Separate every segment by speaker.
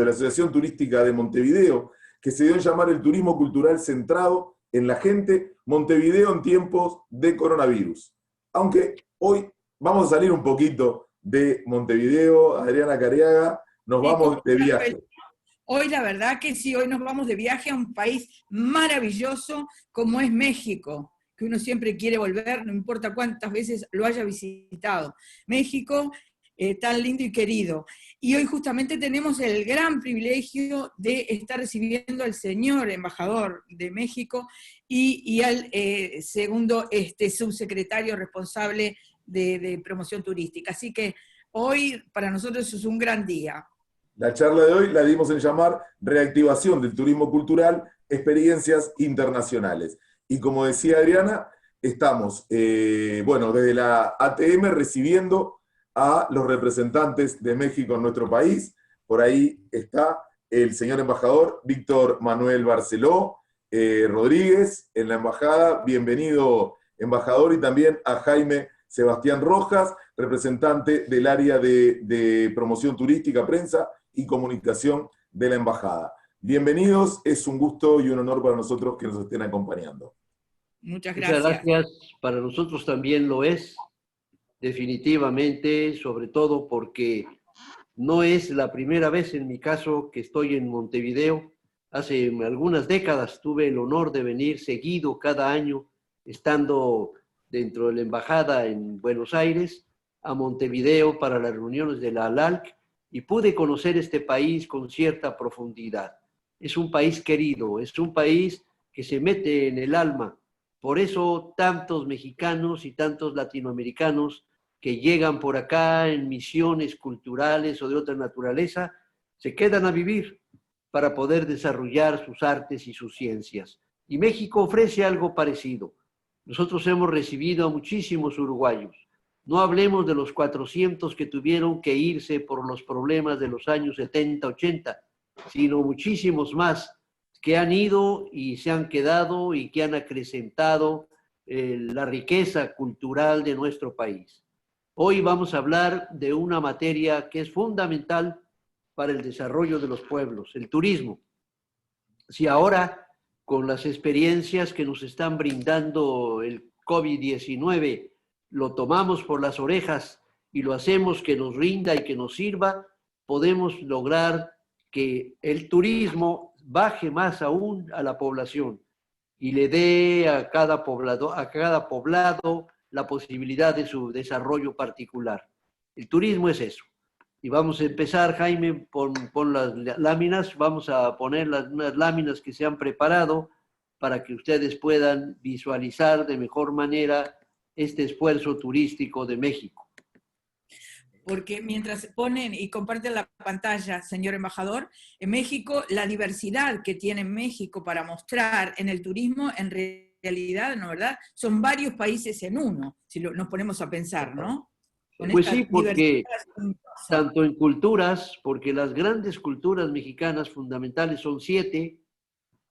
Speaker 1: de la Asociación Turística de Montevideo, que se dio en llamar el turismo cultural centrado en la gente, Montevideo en tiempos de coronavirus. Aunque hoy vamos a salir un poquito de Montevideo, Adriana Cariaga, nos vamos de viaje.
Speaker 2: Hoy la verdad que sí, hoy nos vamos de viaje a un país maravilloso como es México, que uno siempre quiere volver, no importa cuántas veces lo haya visitado. México, tan lindo y querido. Y hoy justamente tenemos el gran privilegio de estar recibiendo al señor embajador de México y al segundo subsecretario responsable de promoción turística. Así que hoy para nosotros es un gran día.
Speaker 1: La charla de hoy la dimos en llamar Reactivación del Turismo Cultural, Experiencias Internacionales. Y como decía Adriana, estamos, desde la ATM recibiendo a los representantes de México en nuestro país. Por ahí está el señor embajador Víctor Manuel Barceló Rodríguez en la embajada. Bienvenido, embajador, y también a Jaime Sebastián Rojas, representante del área de promoción turística, prensa y comunicación de la embajada. Bienvenidos, es un gusto y un honor para nosotros que nos estén acompañando.
Speaker 2: Muchas gracias.
Speaker 3: Muchas gracias, para nosotros también lo es, definitivamente, sobre todo porque no es la primera vez en mi caso que estoy en Montevideo. Hace algunas décadas tuve el honor de venir seguido cada año, estando dentro de la embajada en Buenos Aires, a Montevideo para las reuniones de la ALALC, y pude conocer este país con cierta profundidad. Es un país querido, es un país que se mete en el alma. Por eso tantos mexicanos y tantos latinoamericanos que llegan por acá en misiones culturales o de otra naturaleza, se quedan a vivir para poder desarrollar sus artes y sus ciencias. Y México ofrece algo parecido. Nosotros hemos recibido a muchísimos uruguayos. No hablemos de los 400 que tuvieron que irse por los problemas de los años 70, 80, sino muchísimos más que han ido y se han quedado y que han acrecentado la riqueza cultural de nuestro país. Hoy vamos a hablar de una materia que es fundamental para el desarrollo de los pueblos, el turismo. Si ahora, con las experiencias que nos están brindando el COVID-19, lo tomamos por las orejas y lo hacemos que nos rinda y que nos sirva, podemos lograr que el turismo baje más aún a la población y le dé a cada poblado la posibilidad de su desarrollo particular. El turismo es eso. Y vamos a empezar, Jaime, pon las láminas, vamos a poner unas láminas que se han preparado para que ustedes puedan visualizar de mejor manera este esfuerzo turístico de México.
Speaker 2: Porque mientras ponen y comparten la pantalla, señor embajador, en México, la diversidad que tiene México para mostrar en el turismo, en realidad, ¿no verdad? Son varios países en uno, si nos ponemos a pensar, ¿no?
Speaker 3: Pues sí, porque tanto en culturas, porque las grandes culturas mexicanas fundamentales son 7,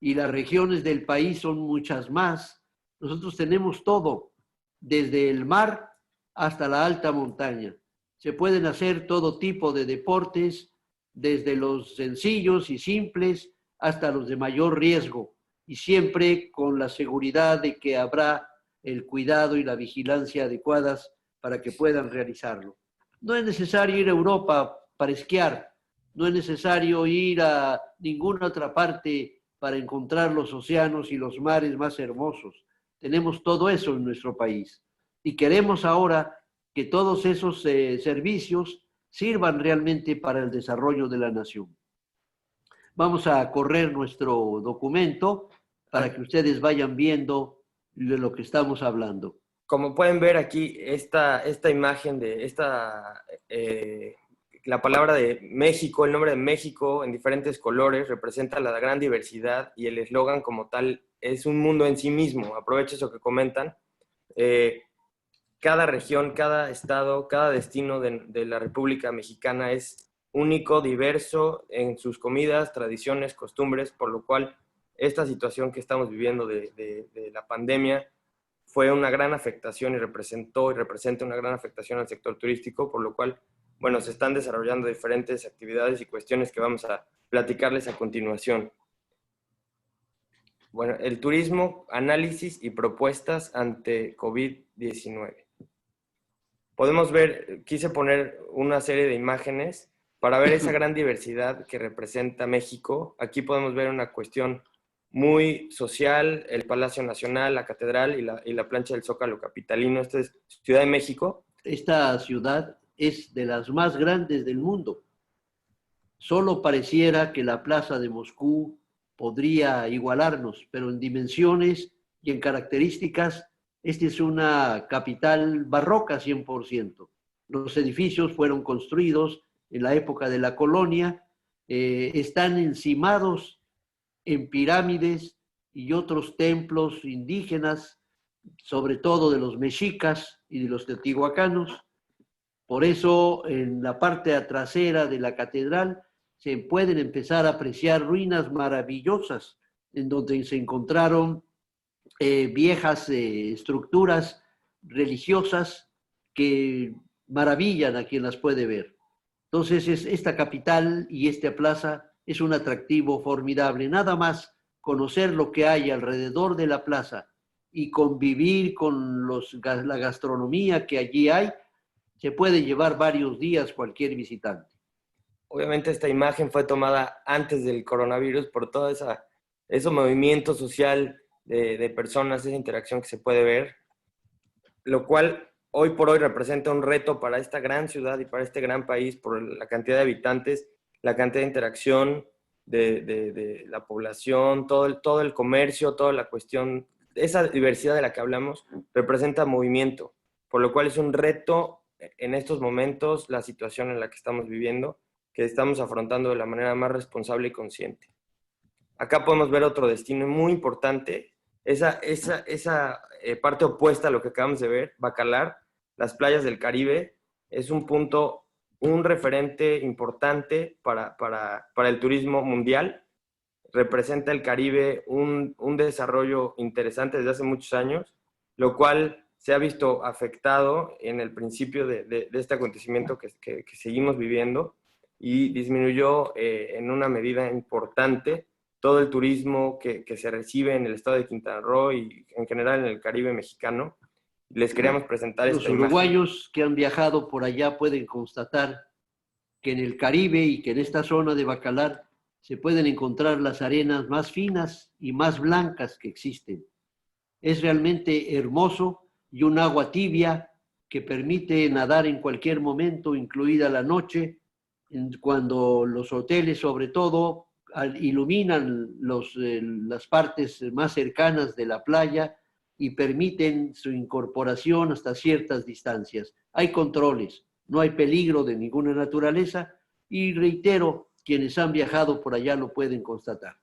Speaker 3: y las regiones del país son muchas más. Nosotros tenemos todo, desde el mar hasta la alta montaña. Se pueden hacer todo tipo de deportes, desde los sencillos y simples hasta los de mayor riesgo, y siempre con la seguridad de que habrá el cuidado y la vigilancia adecuadas para que puedan realizarlo. No es necesario ir a Europa para esquiar, no es necesario ir a ninguna otra parte para encontrar los océanos y los mares más hermosos. Tenemos todo eso en nuestro país y queremos ahora que todos esos servicios sirvan realmente para el desarrollo de la nación. Vamos a correr nuestro documento para que ustedes vayan viendo de lo que estamos hablando.
Speaker 4: Como pueden ver aquí, esta imagen de la palabra de México, el nombre de México en diferentes colores representa la gran diversidad, y el eslogan como tal es un mundo en sí mismo. Aprovecho eso que comentan. Cada región, cada estado, cada destino de la República Mexicana es único, diverso en sus comidas, tradiciones, costumbres, por lo cual esta situación que estamos viviendo de la pandemia fue una gran afectación y representa una gran afectación al sector turístico, por lo cual bueno, se están desarrollando diferentes actividades y cuestiones que vamos a platicarles a continuación. Bueno, el turismo, análisis y propuestas ante COVID-19. Podemos ver, quise poner una serie de imágenes para ver esa gran diversidad que representa México. Aquí podemos ver una cuestión muy social, el Palacio Nacional, la Catedral y la plancha del Zócalo capitalino. Esta es Ciudad de México.
Speaker 3: Esta ciudad es de las más grandes del mundo. Solo pareciera que la Plaza de Moscú podría igualarnos, pero en dimensiones y en características, esta es una capital barroca 100%. Los edificios fueron construidos en la época de la colonia, están encimados en pirámides y otros templos indígenas, sobre todo de los mexicas y de los teotihuacanos. Por eso, en la parte trasera de la catedral se pueden empezar a apreciar ruinas maravillosas, en donde se encontraron viejas estructuras religiosas que maravillan a quien las puede ver. Entonces, esta capital y esta plaza es un atractivo formidable. Nada más conocer lo que hay alrededor de la plaza y convivir con la gastronomía que allí hay, se puede llevar varios días cualquier visitante.
Speaker 4: Obviamente esta imagen fue tomada antes del coronavirus por todo ese movimiento social de personas, esa interacción que se puede ver, lo cual hoy por hoy representa un reto para esta gran ciudad y para este gran país por la cantidad de habitantes, la cantidad de interacción de la población, todo el comercio, toda la cuestión, esa diversidad de la que hablamos representa movimiento, por lo cual es un reto en estos momentos la situación en la que estamos viviendo, que estamos afrontando de la manera más responsable y consciente. Acá podemos ver otro destino muy importante, esa parte opuesta a lo que acabamos de ver, Bacalar, las playas del Caribe, es un punto, un referente importante para el turismo mundial. Representa el Caribe un desarrollo interesante desde hace muchos años, lo cual se ha visto afectado en el principio de este acontecimiento que seguimos viviendo y disminuyó en una medida importante todo el turismo que se recibe en el estado de Quintana Roo y en general en el Caribe mexicano. Les queríamos presentar esta imagen.
Speaker 3: Los uruguayos que han viajado por allá pueden constatar que en el Caribe y que en esta zona de Bacalar se pueden encontrar las arenas más finas y más blancas que existen. Es realmente hermoso y un agua tibia que permite nadar en cualquier momento, incluida la noche, cuando los hoteles sobre todo iluminan las partes más cercanas de la playa y permiten su incorporación hasta ciertas distancias. Hay controles, no hay peligro de ninguna naturaleza y reitero, quienes han viajado por allá lo pueden constatar.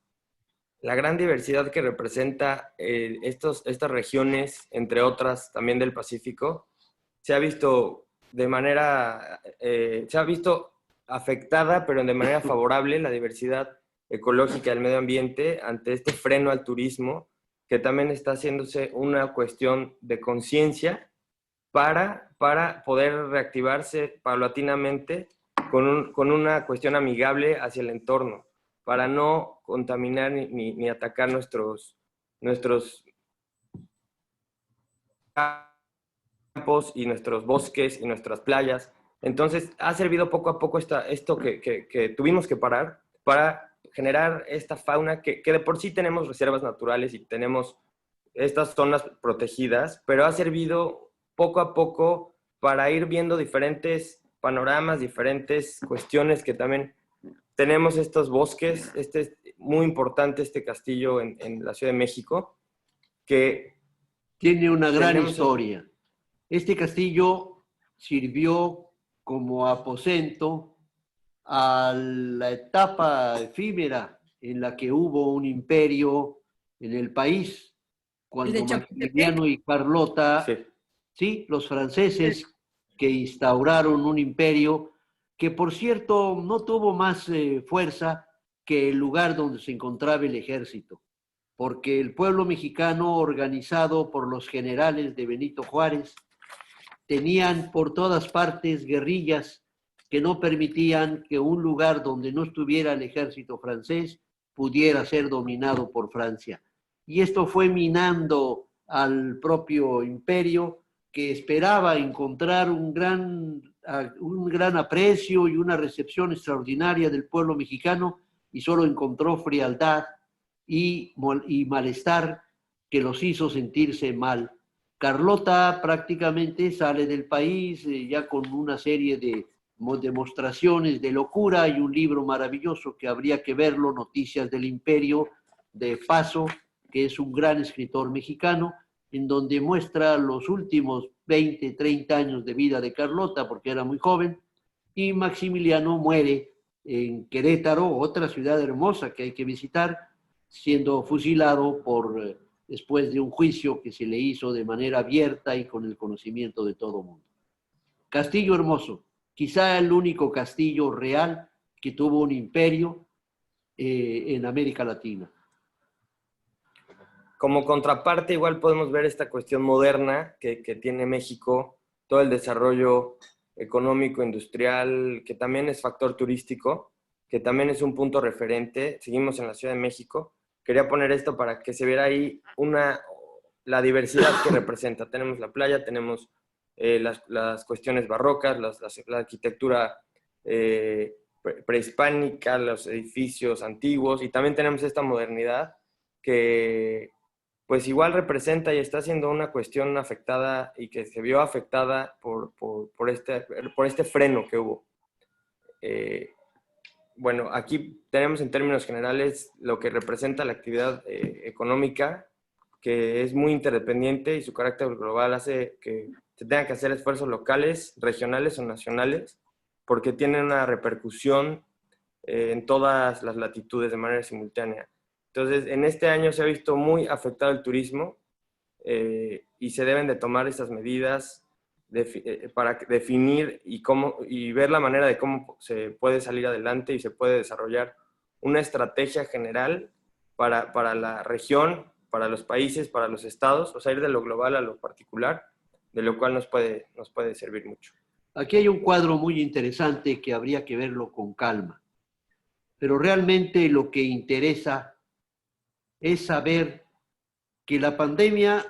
Speaker 4: La gran diversidad que representa estas regiones, entre otras también del Pacífico, se ha visto afectada, pero de manera favorable, la diversidad ecológica del medio ambiente ante este freno al turismo, que también está haciéndose una cuestión de conciencia para poder reactivarse paulatinamente con una cuestión amigable hacia el entorno, para no contaminar ni atacar nuestros campos y nuestros bosques y nuestras playas. Entonces, ha servido poco a poco esto que tuvimos que parar para generar esta fauna que de por sí tenemos reservas naturales y tenemos estas zonas protegidas, pero ha servido poco a poco para ir viendo diferentes panoramas, diferentes cuestiones que también tenemos estos bosques, es muy importante este castillo en la Ciudad de México, que
Speaker 3: tiene una gran historia. Este castillo sirvió como aposento a la etapa efímera en la que hubo un imperio en el país, cuando Maximiliano y Carlota, sí, los franceses que instauraron un imperio que, por cierto, no tuvo más fuerza que el lugar donde se encontraba el ejército, porque el pueblo mexicano, organizado por los generales de Benito Juárez, tenían por todas partes guerrillas que no permitían que un lugar donde no estuviera el ejército francés pudiera ser dominado por Francia. Y esto fue minando al propio imperio, que esperaba encontrar un gran aprecio y una recepción extraordinaria del pueblo mexicano, y solo encontró frialdad y malestar que los hizo sentirse mal. Carlota prácticamente sale del país ya con una serie de demostraciones de locura, y un libro maravilloso que habría que verlo, Noticias del Imperio, de Paso, que es un gran escritor mexicano, en donde muestra los últimos 20, 30 años de vida de Carlota, porque era muy joven, y Maximiliano muere en Querétaro, otra ciudad hermosa que hay que visitar, siendo fusilado después de un juicio que se le hizo de manera abierta y con el conocimiento de todo el mundo. Castillo hermoso, quizá el único castillo real que tuvo un imperio en América Latina.
Speaker 4: Como contraparte, igual podemos ver esta cuestión moderna que tiene México, todo el desarrollo económico, industrial, que también es factor turístico, que también es un punto referente. Seguimos en la Ciudad de México. Quería poner esto para que se viera ahí la diversidad que representa. Tenemos la playa, tenemos las cuestiones barrocas, la arquitectura prehispánica, los edificios antiguos, y también tenemos esta modernidad que pues igual representa y está siendo una cuestión afectada y que se vio afectada por este freno que hubo. Bueno, aquí tenemos en términos generales lo que representa la actividad económica, que es muy interdependiente y su carácter global hace que se tengan que hacer esfuerzos locales, regionales o nacionales, porque tienen una repercusión en todas las latitudes de manera simultánea. Entonces, en este año se ha visto muy afectado el turismo y se deben de tomar estas medidas para definir y ver la manera de cómo se puede salir adelante y se puede desarrollar una estrategia general para la región, para los países, para los estados, o sea, ir de lo global a lo particular, de lo cual nos puede servir mucho.
Speaker 3: Aquí hay un cuadro muy interesante que habría que verlo con calma, pero realmente lo que interesa es saber que la pandemia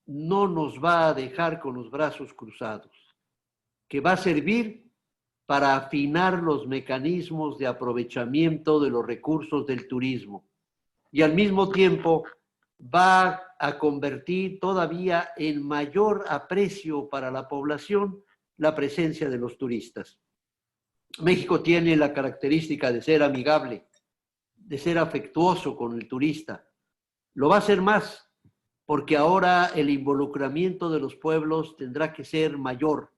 Speaker 3: no nos va a dejar con los brazos cruzados, que va a servir para afinar los mecanismos de aprovechamiento de los recursos del turismo, y al mismo tiempo va a convertir todavía en mayor aprecio para la población la presencia de los turistas. México tiene la característica de ser amigable, de ser afectuoso con el turista. Lo va a hacer más, porque ahora el involucramiento de los pueblos tendrá que ser mayor.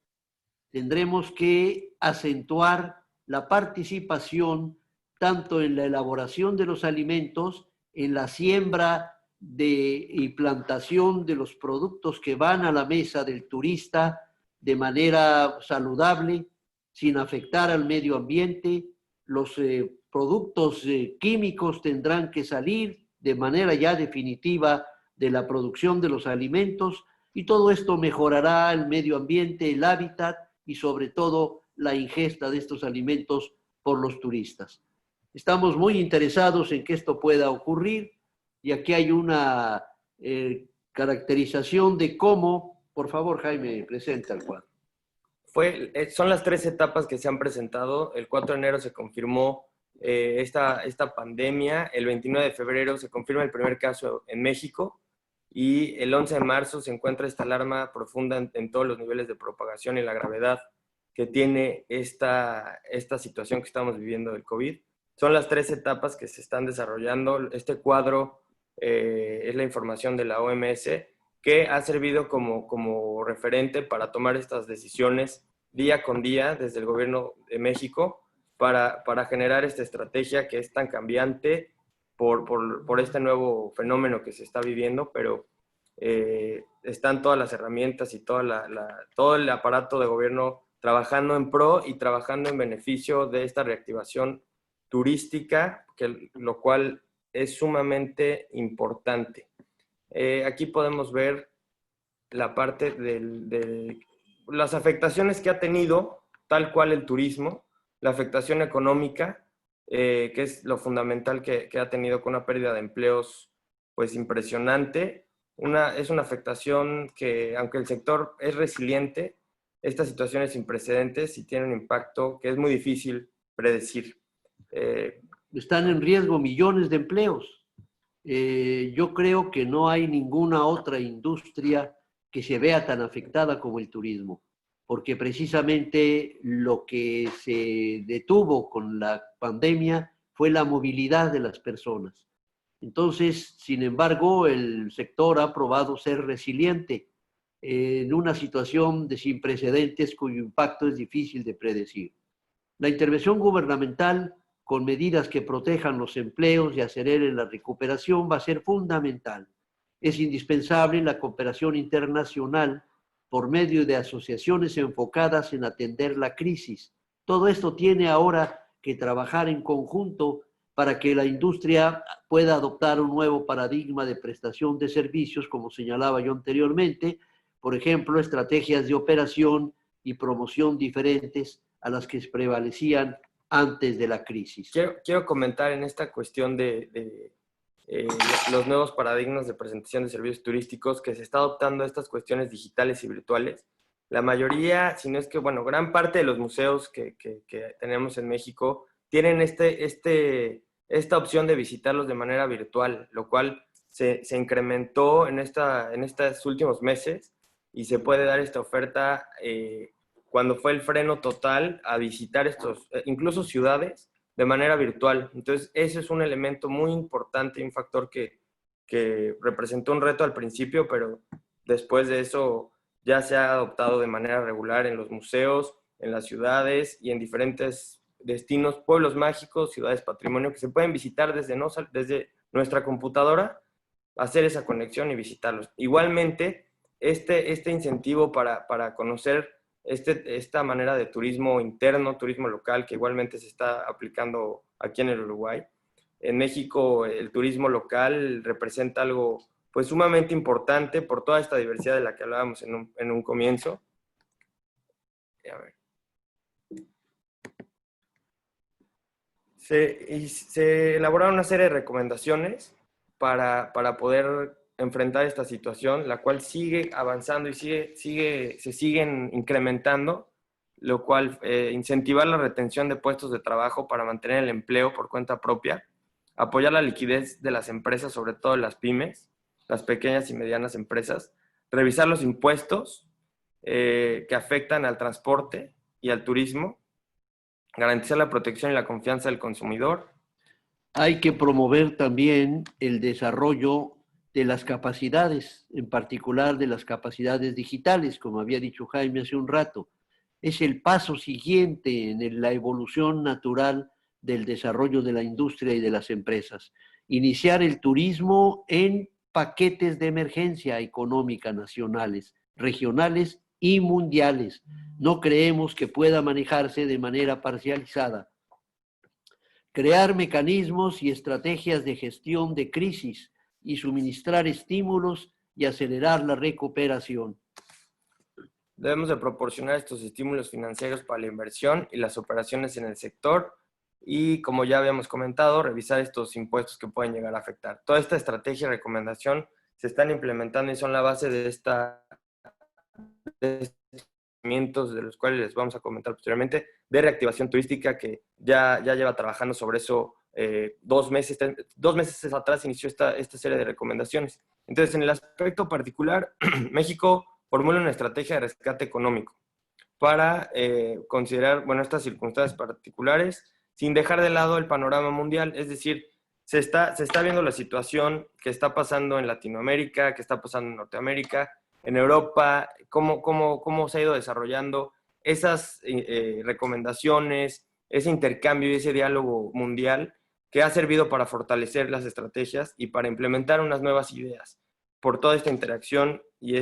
Speaker 3: Tendremos que acentuar la participación tanto en la elaboración de los alimentos, en la siembra y plantación de los productos que van a la mesa del turista de manera saludable, sin afectar al medio ambiente. Los productos químicos tendrán que salir de manera ya definitiva de la producción de los alimentos, y todo esto mejorará el medio ambiente, el hábitat y sobre todo la ingesta de estos alimentos por los turistas. Estamos muy interesados en que esto pueda ocurrir, y aquí hay una caracterización de cómo. Por favor, Jaime, presenta el cuadro.
Speaker 4: Son las 3 etapas que se han presentado. El 4 de enero se confirmó esta pandemia, el 29 de febrero se confirma el primer caso en México, y el 11 de marzo se encuentra esta alarma profunda en todos los niveles de propagación y la gravedad que tiene esta situación que estamos viviendo del COVID. Son las 3 etapas que se están desarrollando. Este cuadro es la información de la OMS, que ha servido como referente para tomar estas decisiones día con día desde el gobierno de México para generar esta estrategia que es tan cambiante por este nuevo fenómeno que se está viviendo, pero están todas las herramientas y todo el aparato de gobierno trabajando en pro y trabajando en beneficio de esta reactivación turística, lo cual es sumamente importante. Aquí podemos ver la parte de las afectaciones que ha tenido tal cual el turismo, la afectación económica, que es lo fundamental que ha tenido con una pérdida de empleos pues impresionante. Es una afectación que, aunque el sector es resiliente, esta situación es sin precedentes y tiene un impacto que es muy difícil predecir.
Speaker 3: Están en riesgo millones de empleos. Yo creo que no hay ninguna otra industria que se vea tan afectada como el turismo, porque precisamente lo que se detuvo con la pandemia fue la movilidad de las personas. Entonces, sin embargo, el sector ha probado ser resiliente en una situación de sin precedentes cuyo impacto es difícil de predecir. La intervención gubernamental con medidas que protejan los empleos y aceleren la recuperación va a ser fundamental. Es indispensable la cooperación internacional por medio de asociaciones enfocadas en atender la crisis. Todo esto tiene ahora que trabajar en conjunto para que la industria pueda adoptar un nuevo paradigma de prestación de servicios, como señalaba yo anteriormente, por ejemplo, estrategias de operación y promoción diferentes a las que prevalecían antes de la crisis.
Speaker 4: Quiero comentar en esta cuestión de los nuevos paradigmas de presentación de servicios turísticos que se está adoptando estas cuestiones digitales y virtuales. La mayoría, si no es que, bueno, gran parte de los museos que tenemos en México tienen esta opción de visitarlos de manera virtual, lo cual se incrementó en estos últimos meses y se puede dar esta oferta cuando fue el freno total a visitar incluso ciudades, de manera virtual. Entonces, ese es un elemento muy importante y un factor que representó un reto al principio, pero después de eso ya se ha adoptado de manera regular en los museos, en las ciudades y en diferentes destinos, pueblos mágicos, ciudades patrimonio, que se pueden visitar desde nuestra computadora, hacer esa conexión y visitarlos. Igualmente, este incentivo para conocer esta manera de turismo interno, turismo local, que igualmente se está aplicando aquí en el Uruguay. En México, el turismo local representa algo pues sumamente importante por toda esta diversidad de la que hablábamos en un comienzo. A ver. Se elaboraron una serie de recomendaciones para poder enfrentar esta situación, la cual sigue avanzando y se siguen incrementando, lo cual incentivar la retención de puestos de trabajo para mantener el empleo por cuenta propia, apoyar la liquidez de las empresas, sobre todo las pymes, las pequeñas y medianas empresas, revisar los impuestos que afectan al transporte y al turismo, garantizar la protección y la confianza del consumidor.
Speaker 3: Hay que promover también el desarrollo de las capacidades, en particular de las capacidades digitales, como había dicho Jaime hace un rato. Es el paso siguiente en la evolución natural del desarrollo de la industria y de las empresas. Iniciar el turismo en paquetes de emergencia económica nacionales, regionales y mundiales. No creemos que pueda manejarse de manera parcializada. Crear mecanismos y estrategias de gestión de crisis y suministrar estímulos y acelerar la recuperación.
Speaker 4: Debemos de proporcionar estos estímulos financieros para la inversión y las operaciones en el sector y, como ya habíamos comentado, revisar estos impuestos que pueden llegar a afectar. Toda esta estrategia y recomendación se están implementando y son la base de estos de los cuales les vamos a comentar posteriormente, de reactivación turística, que ya lleva trabajando sobre eso 2 meses. 2 meses atrás inició esta serie de recomendaciones. Entonces, en el aspecto particular, México formula una estrategia de rescate económico para considerar, bueno, estas circunstancias particulares, sin dejar de lado el panorama mundial. Es decir, se está viendo la situación que está pasando en Latinoamérica, que está pasando en Norteamérica, en Europa, cómo se ha ido desarrollando esas recomendaciones, ese intercambio y ese diálogo mundial que ha servido para fortalecer las estrategias y para implementar unas nuevas ideas por toda esta interacción y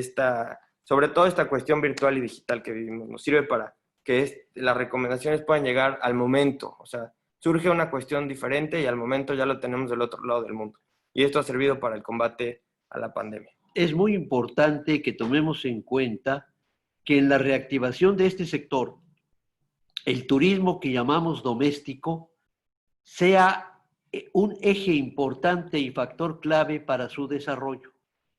Speaker 4: sobre todo esta cuestión virtual y digital que vivimos. Nos sirve para que las recomendaciones puedan llegar al momento. O sea, surge una cuestión diferente y al momento ya lo tenemos del otro lado del mundo. Y esto ha servido para el combate a la pandemia.
Speaker 3: Es muy importante que tomemos en cuenta que en la reactivación de este sector el turismo que llamamos doméstico sea un eje importante y factor clave para su desarrollo.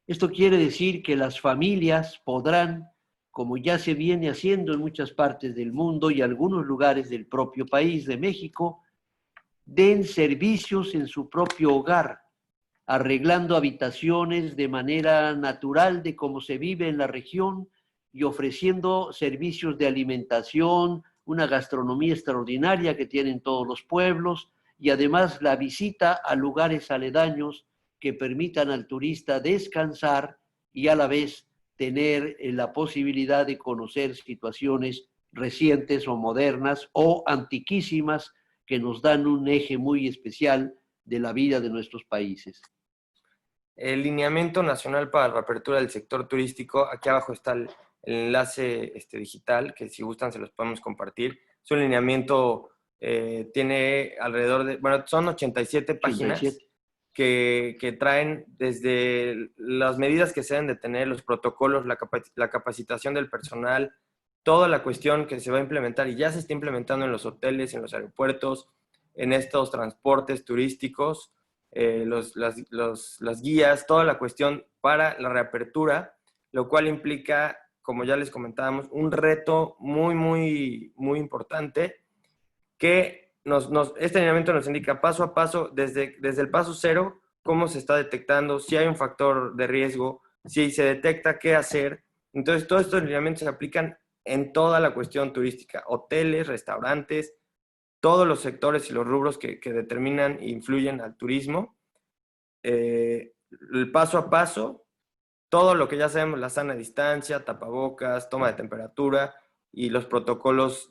Speaker 3: Esto quiere decir que las familias podrán, como ya se viene haciendo en muchas partes del mundo y algunos lugares del propio país de México, den servicios en su propio hogar, arreglando habitaciones de manera natural de cómo se vive en la región y ofreciendo servicios de alimentación, una gastronomía extraordinaria que tienen todos los pueblos y además la visita a lugares aledaños que permitan al turista descansar y a la vez tener la posibilidad de conocer situaciones recientes o modernas o antiquísimas que nos dan un eje muy especial de la vida de nuestros países.
Speaker 4: El lineamiento nacional para la reapertura del sector turístico, aquí abajo está el enlace digital, que si gustan se los podemos compartir. Es un lineamiento, tiene alrededor de, bueno, son 87 páginas
Speaker 3: 87.
Speaker 4: Que traen desde las medidas que se deben de tener, los protocolos, la capacitación del personal, toda la cuestión que se va a implementar y ya se está implementando en los hoteles, en los aeropuertos, en estos transportes turísticos, las guías, toda la cuestión para la reapertura, lo cual implica, como ya les comentábamos, un reto muy, muy, muy importante que este lineamiento nos indica paso a paso, desde el paso cero, cómo se está detectando, si hay un factor de riesgo, si se detecta qué hacer. Entonces, todos estos lineamientos se aplican en toda la cuestión turística, hoteles, restaurantes, todos los sectores y los rubros que determinan e influyen al turismo. El paso a paso, todo lo que ya sabemos, la sana distancia, tapabocas, toma de temperatura y los protocolos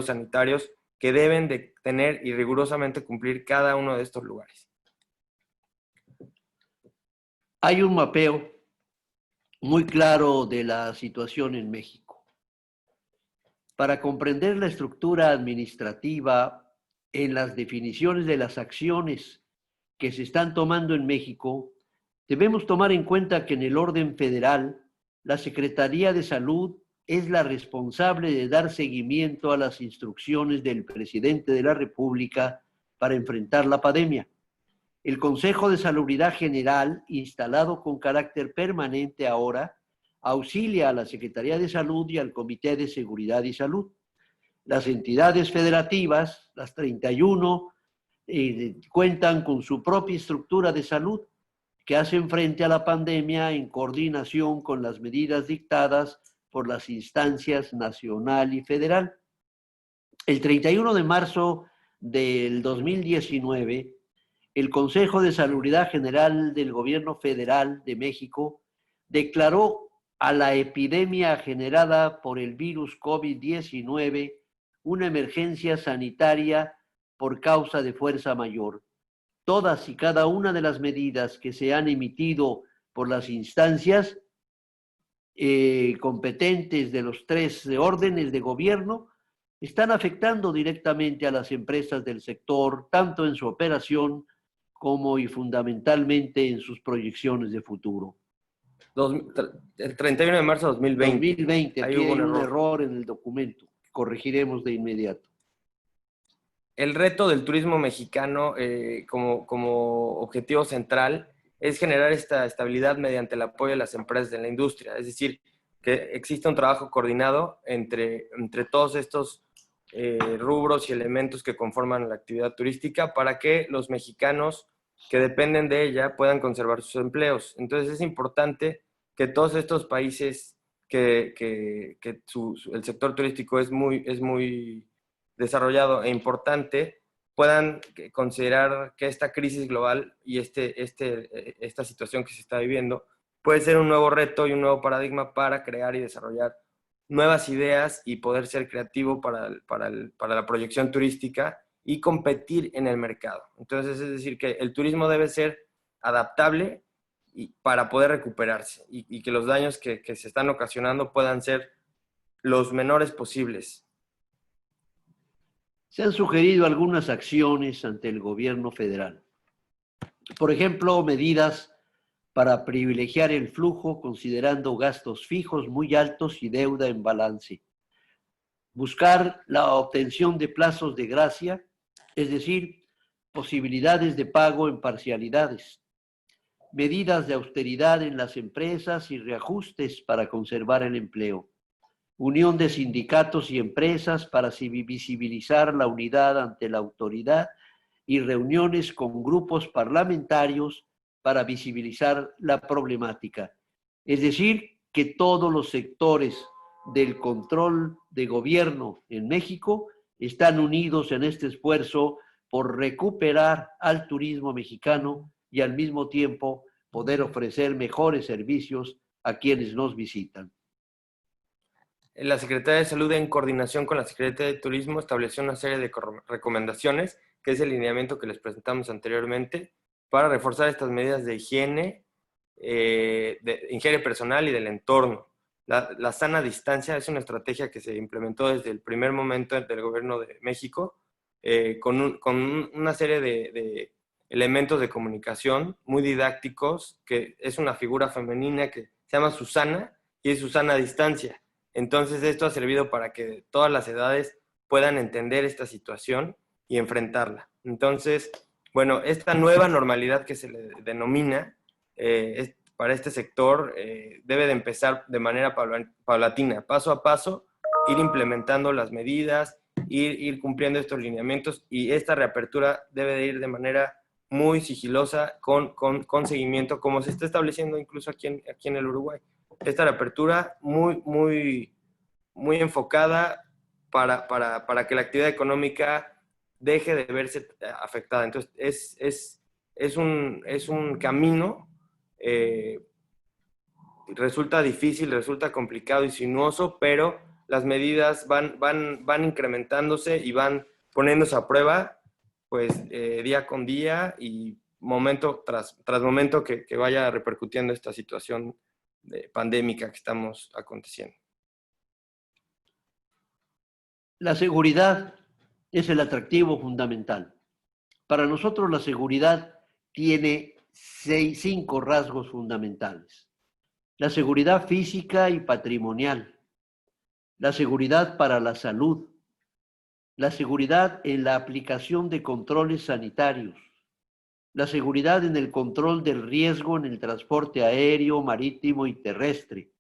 Speaker 4: sanitarios que deben de tener y rigurosamente cumplir cada uno de estos lugares.
Speaker 3: Hay un mapeo muy claro de la situación en México. Para comprender la estructura administrativa en las definiciones de las acciones que se están tomando en México, debemos tomar en cuenta que en el orden federal, la Secretaría de Salud es la responsable de dar seguimiento a las instrucciones del presidente de la República para enfrentar la pandemia. El Consejo de Salubridad General, instalado con carácter permanente ahora, auxilia a la Secretaría de Salud y al Comité de Seguridad y Salud. Las entidades federativas, las 31, cuentan con su propia estructura de salud que hacen frente a la pandemia en coordinación con las medidas dictadas por las instancias nacional y federal. El 31 de marzo del 2019, el Consejo de Salubridad General del Gobierno Federal de México declaró a la epidemia generada por el virus COVID-19 una emergencia sanitaria por causa de fuerza mayor. Todas y cada una de las medidas que se han emitido por las instancias competentes de los 3 órdenes de gobierno están afectando directamente a las empresas del sector, tanto en su operación como y fundamentalmente en sus proyecciones de futuro.
Speaker 4: El 31 de marzo de 2020.
Speaker 3: 2020, aquí hay un error en el documento, corregiremos de inmediato.
Speaker 4: El reto del turismo mexicano como objetivo central es generar esta estabilidad mediante el apoyo de las empresas de la industria, es decir, que exista un trabajo coordinado entre todos estos rubros y elementos que conforman la actividad turística para que los mexicanos que dependen de ella puedan conservar sus empleos. Entonces es importante que todos estos países el sector turístico es muy desarrollado e importante, puedan considerar que esta crisis global y esta situación que se está viviendo puede ser un nuevo reto y un nuevo paradigma para crear y desarrollar nuevas ideas y poder ser creativo para la proyección turística y competir en el mercado. Entonces, es decir, que el turismo debe ser adaptable para poder recuperarse y que los daños que se están ocasionando puedan ser los menores posibles.
Speaker 3: Se han sugerido algunas acciones ante el gobierno federal. Por ejemplo, medidas para privilegiar el flujo considerando gastos fijos muy altos y deuda en balance. buscar la obtención de plazos de gracia, es decir, posibilidades de pago en parcialidades, medidas de austeridad en las empresas y reajustes para conservar el empleo, unión de sindicatos y empresas para visibilizar la unidad ante la autoridad y reuniones con grupos parlamentarios para visibilizar la problemática. Es decir, que todos los sectores del control de gobierno en México están unidos en este esfuerzo por recuperar al turismo mexicano y al mismo tiempo poder ofrecer mejores servicios a quienes nos visitan.
Speaker 4: La Secretaría de Salud, en coordinación con la Secretaría de Turismo, estableció una serie de recomendaciones, que es el lineamiento que les presentamos anteriormente, para reforzar estas medidas de higiene personal y del entorno. La sana distancia es una estrategia que se implementó desde el primer momento del gobierno de México, con una serie de elementos de comunicación muy didácticos, que es una figura femenina que se llama Susana, y es Susana Distancia. Entonces esto ha servido para que todas las edades puedan entender esta situación y enfrentarla. Entonces, bueno, esta nueva normalidad que se le denomina para este sector debe de empezar de manera paulatina, paso a paso, ir implementando las medidas, ir cumpliendo estos lineamientos, y esta reapertura debe de ir de manera muy sigilosa, con seguimiento, como se está estableciendo incluso aquí en el Uruguay. Esta reapertura muy enfocada para que la actividad económica deje de verse afectada. Entonces, es un camino, resulta difícil, resulta complicado y sinuoso, pero las medidas van incrementándose y van poniéndose a prueba, pues día con día y momento tras momento que vaya repercutiendo esta situación pandémica que estamos aconteciendo.
Speaker 3: La seguridad es el atractivo fundamental. Para nosotros la seguridad tiene 5 rasgos fundamentales. La seguridad física y patrimonial, la seguridad para la salud, la seguridad en la aplicación de controles sanitarios, la seguridad en el control del riesgo en el transporte aéreo, marítimo y terrestre,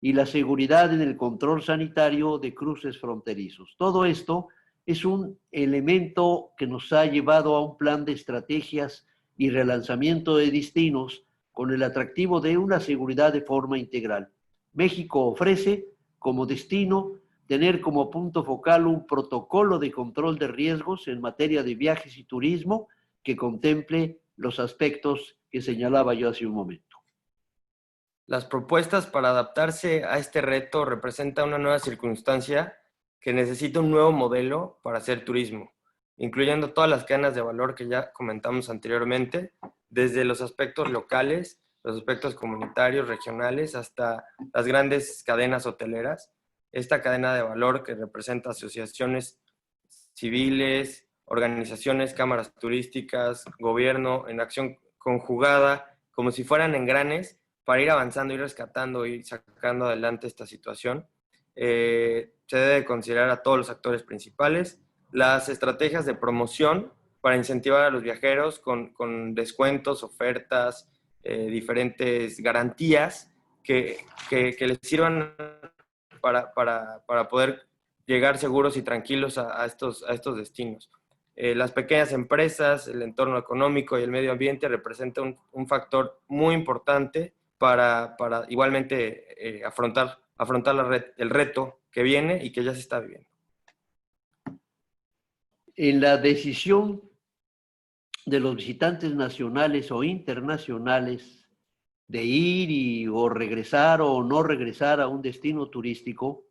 Speaker 3: y la seguridad en el control sanitario de cruces fronterizos. Todo esto es un elemento que nos ha llevado a un plan de estrategias y relanzamiento de destinos con el atractivo de una seguridad de forma integral. México ofrece como destino tener como punto focal un protocolo de control de riesgos en materia de viajes y turismo que contemple los aspectos que señalaba yo hace un momento.
Speaker 4: Las propuestas para adaptarse a este reto representan una nueva circunstancia que necesita un nuevo modelo para hacer turismo, incluyendo todas las cadenas de valor que ya comentamos anteriormente, desde los aspectos locales, los aspectos comunitarios, regionales, hasta las grandes cadenas hoteleras. Esta cadena de valor que representa asociaciones civiles, organizaciones, cámaras turísticas, gobierno, en acción conjugada, como si fueran engranes, para ir avanzando, ir rescatando, ir sacando adelante esta situación. Se debe considerar a todos los actores principales, las estrategias de promoción para incentivar a los viajeros con descuentos, ofertas, diferentes garantías que les sirvan para poder llegar seguros y tranquilos a estos destinos. Las pequeñas empresas, el entorno económico y el medio ambiente representan un factor muy importante para igualmente afrontar el reto que viene y que ya se está viviendo.
Speaker 3: En la decisión de los visitantes nacionales o internacionales de ir o regresar o no regresar a un destino turístico,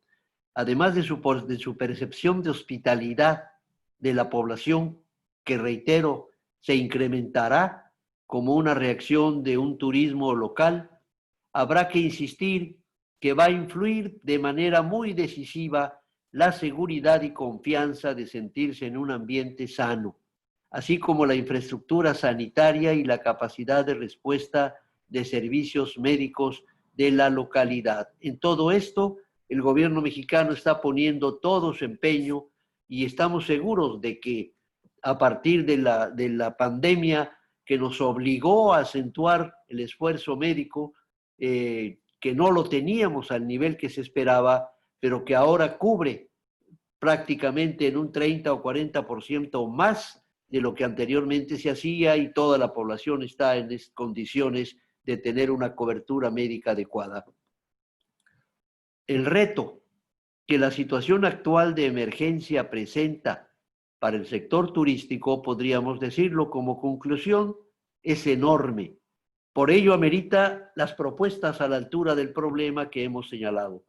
Speaker 3: además de su percepción de hospitalidad de la población, que reitero, se incrementará como una reacción de un turismo local, habrá que insistir que va a influir de manera muy decisiva la seguridad y confianza de sentirse en un ambiente sano, así como la infraestructura sanitaria y la capacidad de respuesta de servicios médicos de la localidad. En todo esto el gobierno mexicano está poniendo todo su empeño y estamos seguros de que a partir de la pandemia que nos obligó a acentuar el esfuerzo médico, que no lo teníamos al nivel que se esperaba, pero que ahora cubre prácticamente en un 30 o 40% más de lo que anteriormente se hacía, y toda la población está en condiciones de tener una cobertura médica adecuada. El reto que la situación actual de emergencia presenta para el sector turístico, podríamos decirlo como conclusión, es enorme. Por ello amerita las propuestas a la altura del problema que hemos señalado.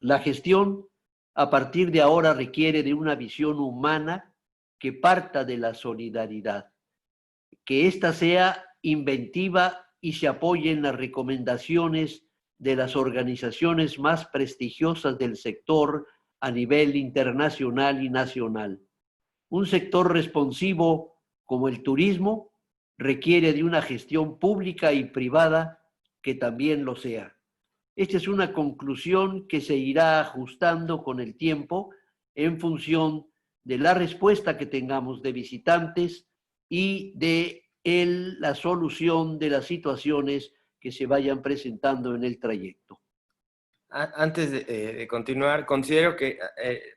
Speaker 3: La gestión a partir de ahora requiere de una visión humana que parta de la solidaridad, que ésta sea inventiva y se apoye en las recomendaciones de las organizaciones más prestigiosas del sector a nivel internacional y nacional. Un sector responsivo como el turismo requiere de una gestión pública y privada que también lo sea. Esta es una conclusión que se irá ajustando con el tiempo en función de la respuesta que tengamos de visitantes y de la solución de las situaciones que se vayan presentando en el trayecto.
Speaker 4: Antes de continuar, considero que,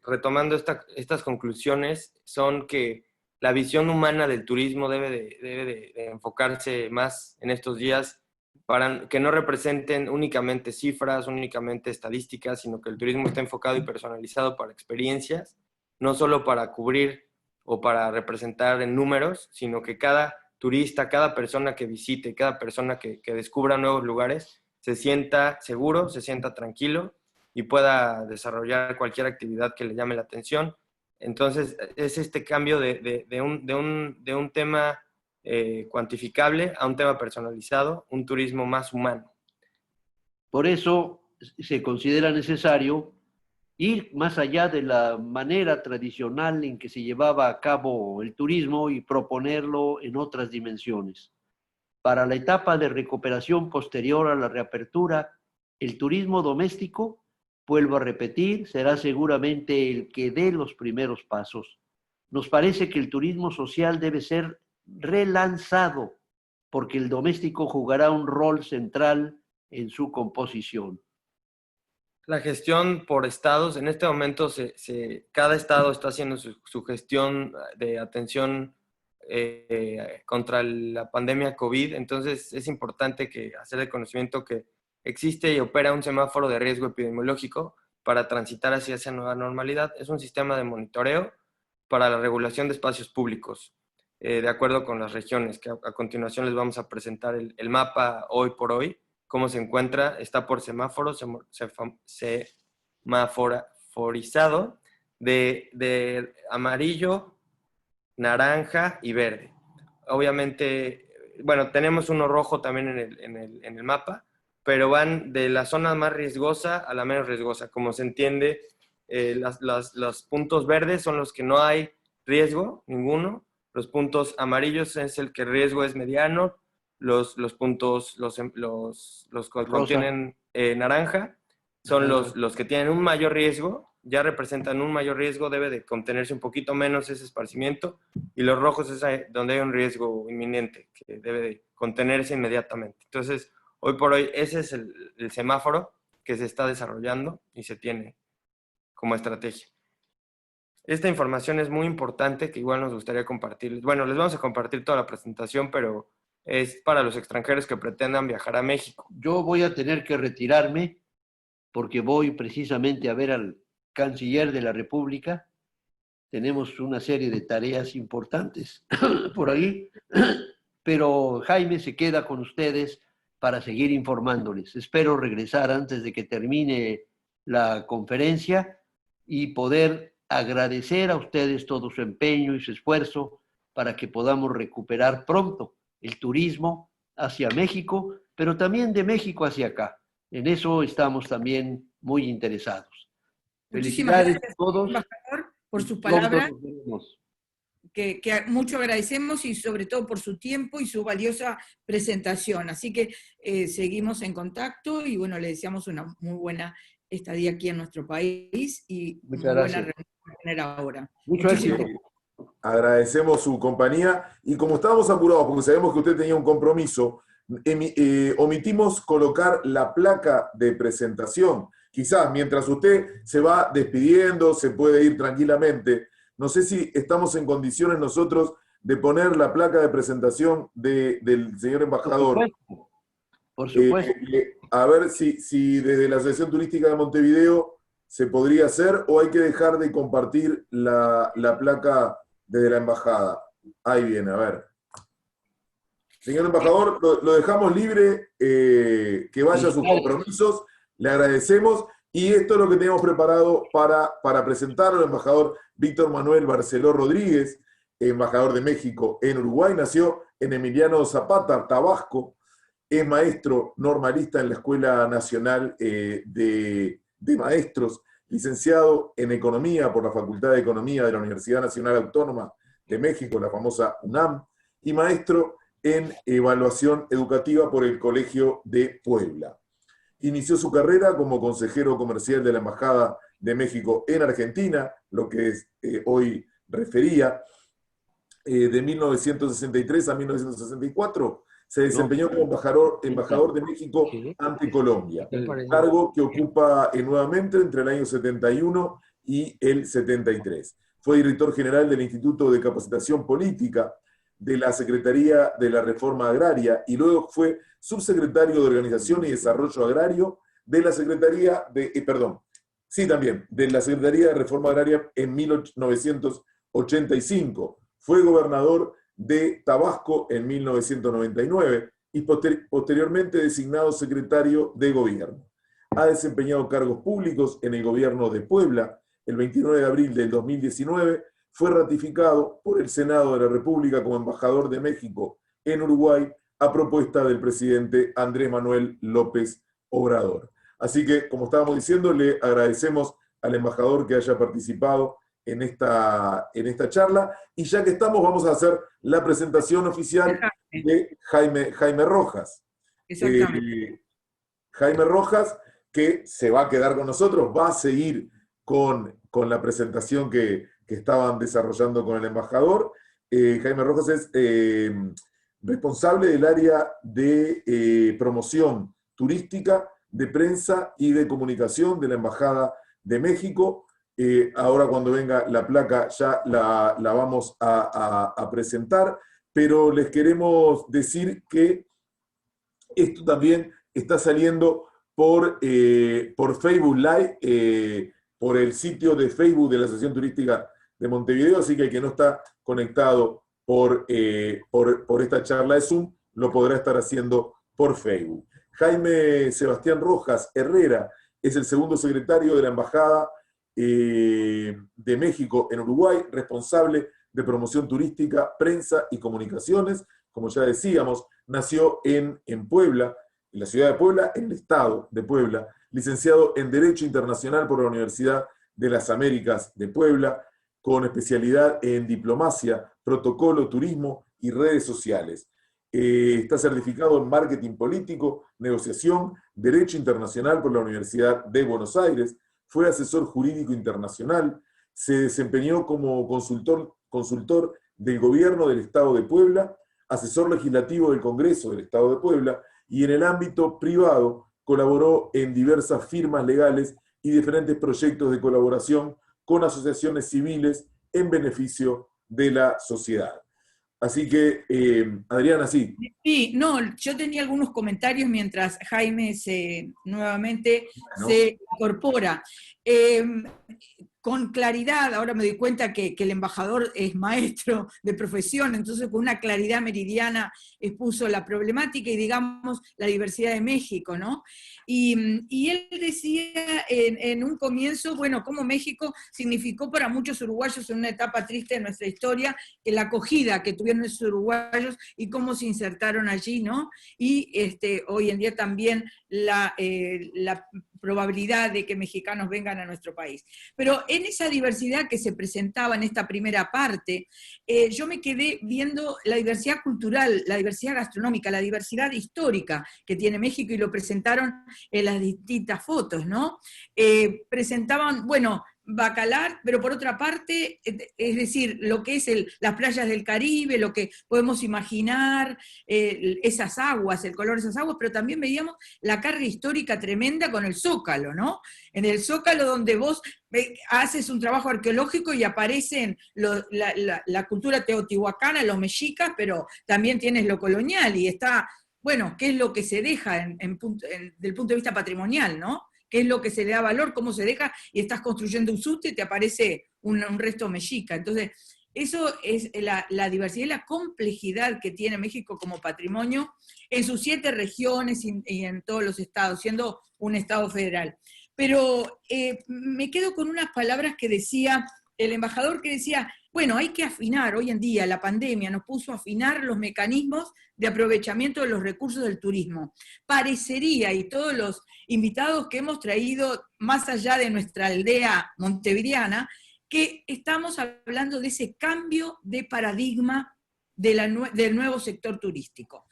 Speaker 4: retomando estas conclusiones, son que la visión humana del turismo debe de enfocarse más en estos días para que no representen únicamente cifras, únicamente estadísticas, sino que el turismo esté enfocado y personalizado para experiencias, no solo para cubrir o para representar en números, sino que cada turista, cada persona que visite, cada persona que descubra nuevos lugares, se sienta seguro, se sienta tranquilo y pueda desarrollar cualquier actividad que le llame la atención. Entonces, es este cambio de un tema cuantificable a un tema personalizado, un turismo más humano.
Speaker 3: Por eso se considera necesario ir más allá de la manera tradicional en que se llevaba a cabo el turismo y proponerlo en otras dimensiones. Para la etapa de recuperación posterior a la reapertura, el turismo doméstico, vuelvo a repetir, será seguramente el que dé los primeros pasos. Nos parece que el turismo social debe ser relanzado, porque el doméstico jugará un rol central en su composición.
Speaker 4: La gestión por estados, en este momento cada estado está haciendo su gestión de atención contra la pandemia COVID, entonces es importante hacer el conocimiento que existe y opera un semáforo de riesgo epidemiológico para transitar hacia esa nueva normalidad. Es un sistema de monitoreo para la regulación de espacios públicos, de acuerdo con las regiones, que a continuación les vamos a presentar el mapa hoy por hoy, cómo se encuentra, está por semáforo, semaforizado de amarillo, naranja y verde. Obviamente, bueno, tenemos uno rojo también en el mapa, pero van de la zona más riesgosa a la menos riesgosa. Como se entiende, los puntos verdes son los que no hay riesgo, ninguno. Los puntos amarillos es el que el riesgo es mediano. Los puntos, los que contienen naranja, son los que tienen un mayor riesgo, ya representan un mayor riesgo, debe de contenerse un poquito menos ese esparcimiento, y los rojos es donde hay un riesgo inminente, que debe de contenerse inmediatamente. Entonces, hoy por hoy, ese es el semáforo que se está desarrollando y se tiene como estrategia. Esta información es muy importante, que igual nos gustaría compartir. Bueno, les vamos a compartir toda la presentación, pero es para los extranjeros que pretendan viajar a México.
Speaker 3: Yo voy a tener que retirarme porque voy precisamente a ver al canciller de la República. Tenemos una serie de tareas importantes por ahí, pero Jaime se queda con ustedes para seguir informándoles. Espero regresar antes de que termine la conferencia y poder agradecer a ustedes todo su empeño y su esfuerzo para que podamos recuperar pronto el turismo hacia México, pero también de México hacia acá. En eso estamos también muy interesados.
Speaker 2: Muchísimas
Speaker 3: Felicidades
Speaker 2: gracias,
Speaker 3: a todos,
Speaker 2: embajador, por su palabra,
Speaker 3: que
Speaker 2: mucho agradecemos, y sobre todo por su tiempo y su valiosa presentación. Así que seguimos en contacto y bueno, le deseamos una muy buena estadía aquí en nuestro país y muy
Speaker 3: Muchas
Speaker 2: buena
Speaker 3: gracias.
Speaker 2: reunión que tener ahora.
Speaker 3: Mucho
Speaker 2: Muchísimas
Speaker 3: éxito.
Speaker 1: Agradecemos su compañía y como estábamos apurados porque sabemos que usted tenía un compromiso, omitimos colocar la placa de presentación. Quizás mientras usted se va despidiendo, se puede ir tranquilamente. No sé si estamos en condiciones nosotros de poner la placa de presentación del señor embajador.
Speaker 3: Por supuesto.
Speaker 1: A ver si desde la Asociación Turística de Montevideo se podría hacer o hay que dejar de compartir la placa desde la embajada. Ahí viene, a ver. Señor embajador, lo dejamos libre, que vaya a sus compromisos, le agradecemos y esto es lo que tenemos preparado para presentarlo al embajador Víctor Manuel Barceló Rodríguez, embajador de México en Uruguay, nació en Emiliano Zapata, Tabasco, es maestro normalista en la Escuela Nacional de Maestros, licenciado en Economía por la Facultad de Economía de la Universidad Nacional Autónoma de México, la famosa UNAM, y maestro en Evaluación Educativa por el Colegio de Puebla. Inició su carrera como consejero comercial de la Embajada de México en Argentina, lo que hoy refería, de 1963 a 1964, se desempeñó como embajador de México ante Colombia, cargo que ocupa nuevamente entre el año 71 y el 73. Fue director general del Instituto de Capacitación Política de la Secretaría de la Reforma Agraria y luego fue subsecretario de Organización y Desarrollo Agrario de la Secretaría de, de la Secretaría de Reforma Agraria en 1985. Fue gobernador de Tabasco en 1999 y posteriormente designado secretario de Gobierno. Ha desempeñado cargos públicos en el Gobierno de Puebla. El 29 de abril del 2019 fue ratificado por el Senado de la República como embajador de México en Uruguay a propuesta del presidente Andrés Manuel López Obrador. Así que, como estábamos diciendo, le agradecemos al embajador que haya participado en esta charla. Y ya que estamos, vamos a hacer la presentación oficial de Jaime Rojas. Jaime Rojas, que se va a quedar con nosotros, va a seguir con la presentación que estaban desarrollando con el embajador. Jaime Rojas es responsable del área de promoción turística, de prensa y de comunicación de la Embajada de México. Ahora cuando venga la placa ya la vamos a presentar, pero les queremos decir que esto también está saliendo por Facebook Live, por el sitio de Facebook de la Asociación Turística de Montevideo, así que el que no está conectado por esta charla de Zoom, lo podrá estar haciendo por Facebook. Jaime Sebastián Rojas Herrera es el segundo secretario de la Embajada de México en Uruguay, responsable de promoción turística, prensa y comunicaciones. Como ya decíamos, nació en Puebla, en la ciudad de Puebla, en el estado de Puebla, licenciado en Derecho Internacional por la Universidad de las Américas de Puebla, con especialidad en diplomacia, protocolo, turismo y redes sociales. Está certificado en marketing político, negociación, derecho internacional por la Universidad de Buenos Aires, fue asesor jurídico internacional, se desempeñó como consultor del gobierno del Estado de Puebla, asesor legislativo del Congreso del Estado de Puebla y en el ámbito privado colaboró en diversas firmas legales y diferentes proyectos de colaboración con asociaciones civiles en beneficio de la sociedad. Así que, Adriana, sí.
Speaker 2: Sí, no, yo tenía algunos comentarios mientras Jaime nuevamente se incorpora. Con claridad, ahora me doy cuenta que el embajador es maestro de profesión, entonces con una claridad meridiana expuso la problemática y, digamos, la diversidad de México, ¿no? Y él decía en un comienzo, bueno, cómo México significó para muchos uruguayos en una etapa triste de nuestra historia, la acogida que tuvieron esos uruguayos y cómo se insertaron allí, ¿no? Y hoy en día también la probabilidad de que mexicanos vengan a nuestro país. Pero en esa diversidad que se presentaba en esta primera parte, yo me quedé viendo la diversidad cultural, la diversidad gastronómica, la diversidad histórica que tiene México, y lo presentaron en las distintas fotos, ¿no? Presentaban, bueno, bacalar, pero por otra parte, es decir, lo que es las playas del Caribe, lo que podemos imaginar, esas aguas, el color de esas aguas, pero también veíamos la carga histórica tremenda con el Zócalo, ¿no? En el Zócalo, donde vos haces un trabajo arqueológico y aparecen la cultura teotihuacana, los mexicas, pero también tienes lo colonial, y está, bueno, qué es lo que se deja del punto de vista patrimonial, ¿no? Qué es lo que se le da valor, cómo se deja, y estás construyendo un subte y te aparece un resto mexica. Entonces, eso es la diversidad y la complejidad que tiene México como patrimonio en sus 7 regiones y en todos los estados, siendo un estado federal. Pero me quedo con unas palabras que decía el embajador, que decía, bueno, hay que afinar, hoy en día la pandemia nos puso a afinar los mecanismos de aprovechamiento de los recursos del turismo. Parecería, y todos los invitados que hemos traído más allá de nuestra aldea montevideana, que estamos hablando de ese cambio de paradigma del nuevo sector turístico.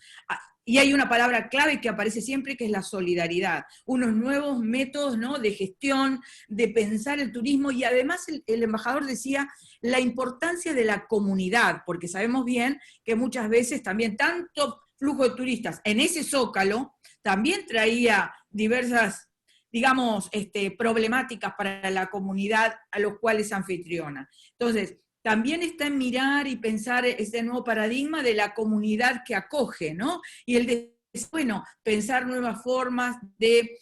Speaker 2: Y hay una palabra clave que aparece siempre, que es la solidaridad, unos nuevos métodos, ¿no?, de gestión, de pensar el turismo, y además el embajador decía la importancia de la comunidad, porque sabemos bien que muchas veces también tanto flujo de turistas en ese Zócalo también traía diversas, digamos, problemáticas para la comunidad a los cuales anfitriona. Entonces, también está en mirar y pensar ese nuevo paradigma de la comunidad que acoge, ¿no? Y el de, bueno, pensar nuevas formas de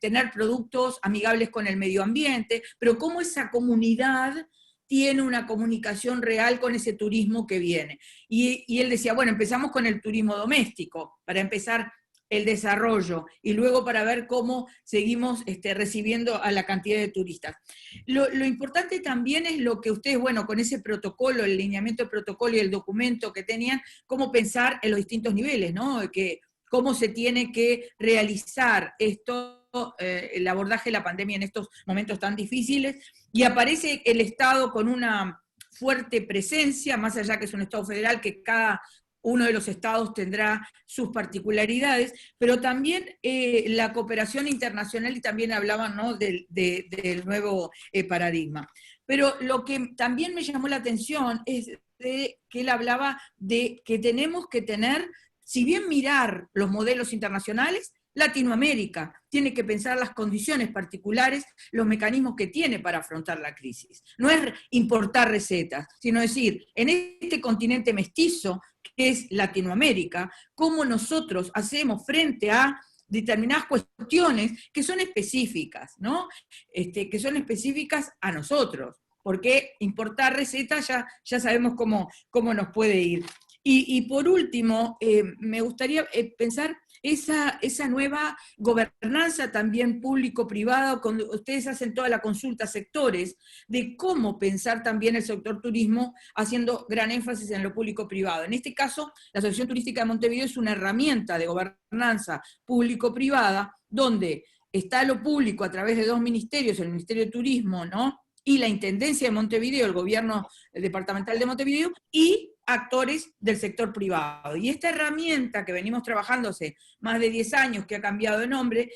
Speaker 2: tener productos amigables con el medio ambiente, pero cómo esa comunidad tiene una comunicación real con ese turismo que viene. Y él decía, bueno, empezamos con el turismo doméstico, para empezar el desarrollo, y luego para ver cómo seguimos recibiendo a la cantidad de turistas. Lo importante también es lo que ustedes, bueno, con ese protocolo, el lineamiento de protocolo y el documento que tenían, cómo pensar en los distintos niveles, ¿no? Cómo se tiene que realizar esto, el abordaje de la pandemia en estos momentos tan difíciles, y aparece el Estado con una fuerte presencia, más allá que es un Estado federal, que cada uno de los estados tendrá sus particularidades, pero también la cooperación internacional, y también hablaban, ¿no?, del nuevo paradigma. Pero lo que también me llamó la atención es que él hablaba de que tenemos que tener, si bien mirar los modelos internacionales, Latinoamérica tiene que pensar las condiciones particulares, los mecanismos que tiene para afrontar la crisis. No es importar recetas, sino decir, en este continente mestizo que es Latinoamérica, cómo nosotros hacemos frente a determinadas cuestiones que son específicas, ¿no? Que son específicas a nosotros, porque importar recetas ya sabemos cómo nos puede ir. Y por último, me gustaría pensar esa nueva gobernanza también público-privada, cuando ustedes hacen toda la consulta a sectores, de cómo pensar también el sector turismo, haciendo gran énfasis en lo público-privado. En este caso, la Asociación Turística de Montevideo es una herramienta de gobernanza público-privada, donde está lo público a través de 2 ministerios, el Ministerio de Turismo, ¿no?, y la Intendencia de Montevideo, el gobierno departamental de Montevideo, y actores del sector privado. Y esta herramienta que venimos trabajando hace más de 10 años, que ha cambiado de nombre,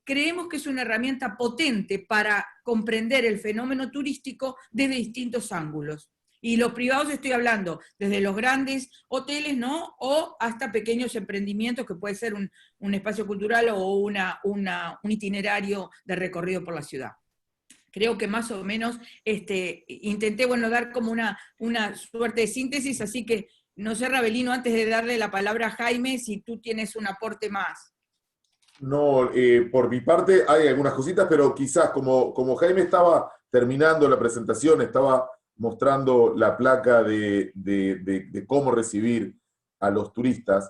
Speaker 2: creemos que es una herramienta potente para comprender el fenómeno turístico desde distintos ángulos. Y los privados estoy hablando desde los grandes hoteles, ¿no?, o hasta pequeños emprendimientos, que puede ser un espacio cultural o un itinerario de recorrido por la ciudad. Creo que más o menos intenté, bueno, dar como una suerte de síntesis, así que no sé, Ravelino, antes de darle la palabra a Jaime, si tú tienes un aporte más.
Speaker 1: No, por mi parte hay algunas cositas, pero quizás como Jaime estaba terminando la presentación, estaba mostrando la placa de cómo recibir a los turistas,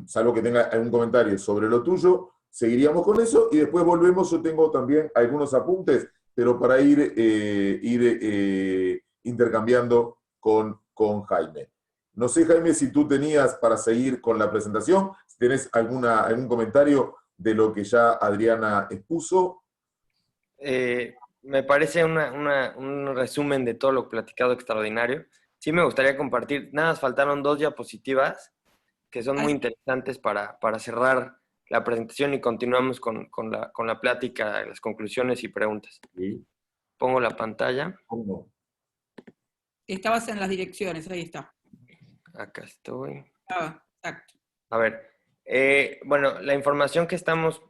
Speaker 1: salvo que tenga algún comentario sobre lo tuyo, seguiríamos con eso y después volvemos. Yo tengo también algunos apuntes, pero para ir intercambiando con Jaime. No sé, Jaime, si tú tenías para seguir con la presentación, si tenés algún comentario de lo que ya Adriana expuso?
Speaker 4: Me parece un resumen de todo lo platicado extraordinario. Sí me gustaría compartir, nada más faltaron 2 diapositivas que son muy interesantes para cerrar la presentación y continuamos con la plática, las conclusiones y preguntas.
Speaker 1: Sí.
Speaker 4: Pongo la pantalla.
Speaker 1: ¿Cómo?
Speaker 2: Estabas en las direcciones, ahí está.
Speaker 4: Acá estoy.
Speaker 2: Estaba, exacto.
Speaker 4: A ver, bueno, la información que estamos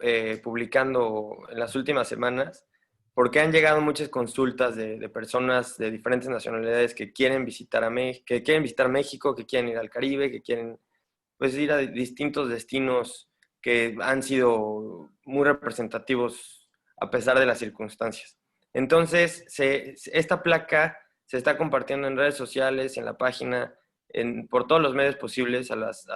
Speaker 4: publicando en las últimas semanas, porque han llegado muchas consultas de personas de diferentes nacionalidades que quieren visitar que quieren visitar México, que quieren ir al Caribe, que quieren pues ir a distintos destinos que han sido muy representativos a pesar de las circunstancias. Entonces, esta placa se está compartiendo en redes sociales, en la página, por todos los medios posibles,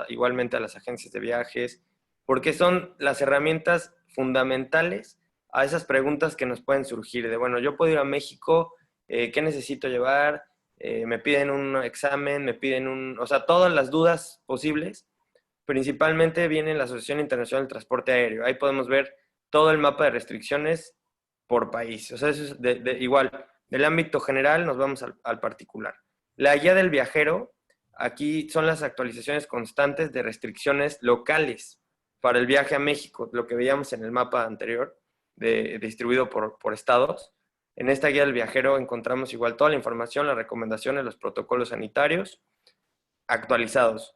Speaker 4: igualmente a las agencias de viajes, porque son las herramientas fundamentales a esas preguntas que nos pueden surgir de, bueno, yo puedo ir a México, ¿qué necesito llevar? Me piden un examen, me piden o sea, todas las dudas posibles. Principalmente viene la Asociación Internacional del Transporte Aéreo. Ahí podemos ver todo el mapa de restricciones por país. O sea, eso es igual, del ámbito general nos vamos al particular. La guía del viajero, aquí son las actualizaciones constantes de restricciones locales para el viaje a México, lo que veíamos en el mapa anterior, distribuido por estados. En esta guía del viajero encontramos igual toda la información, las recomendaciones, los protocolos sanitarios actualizados.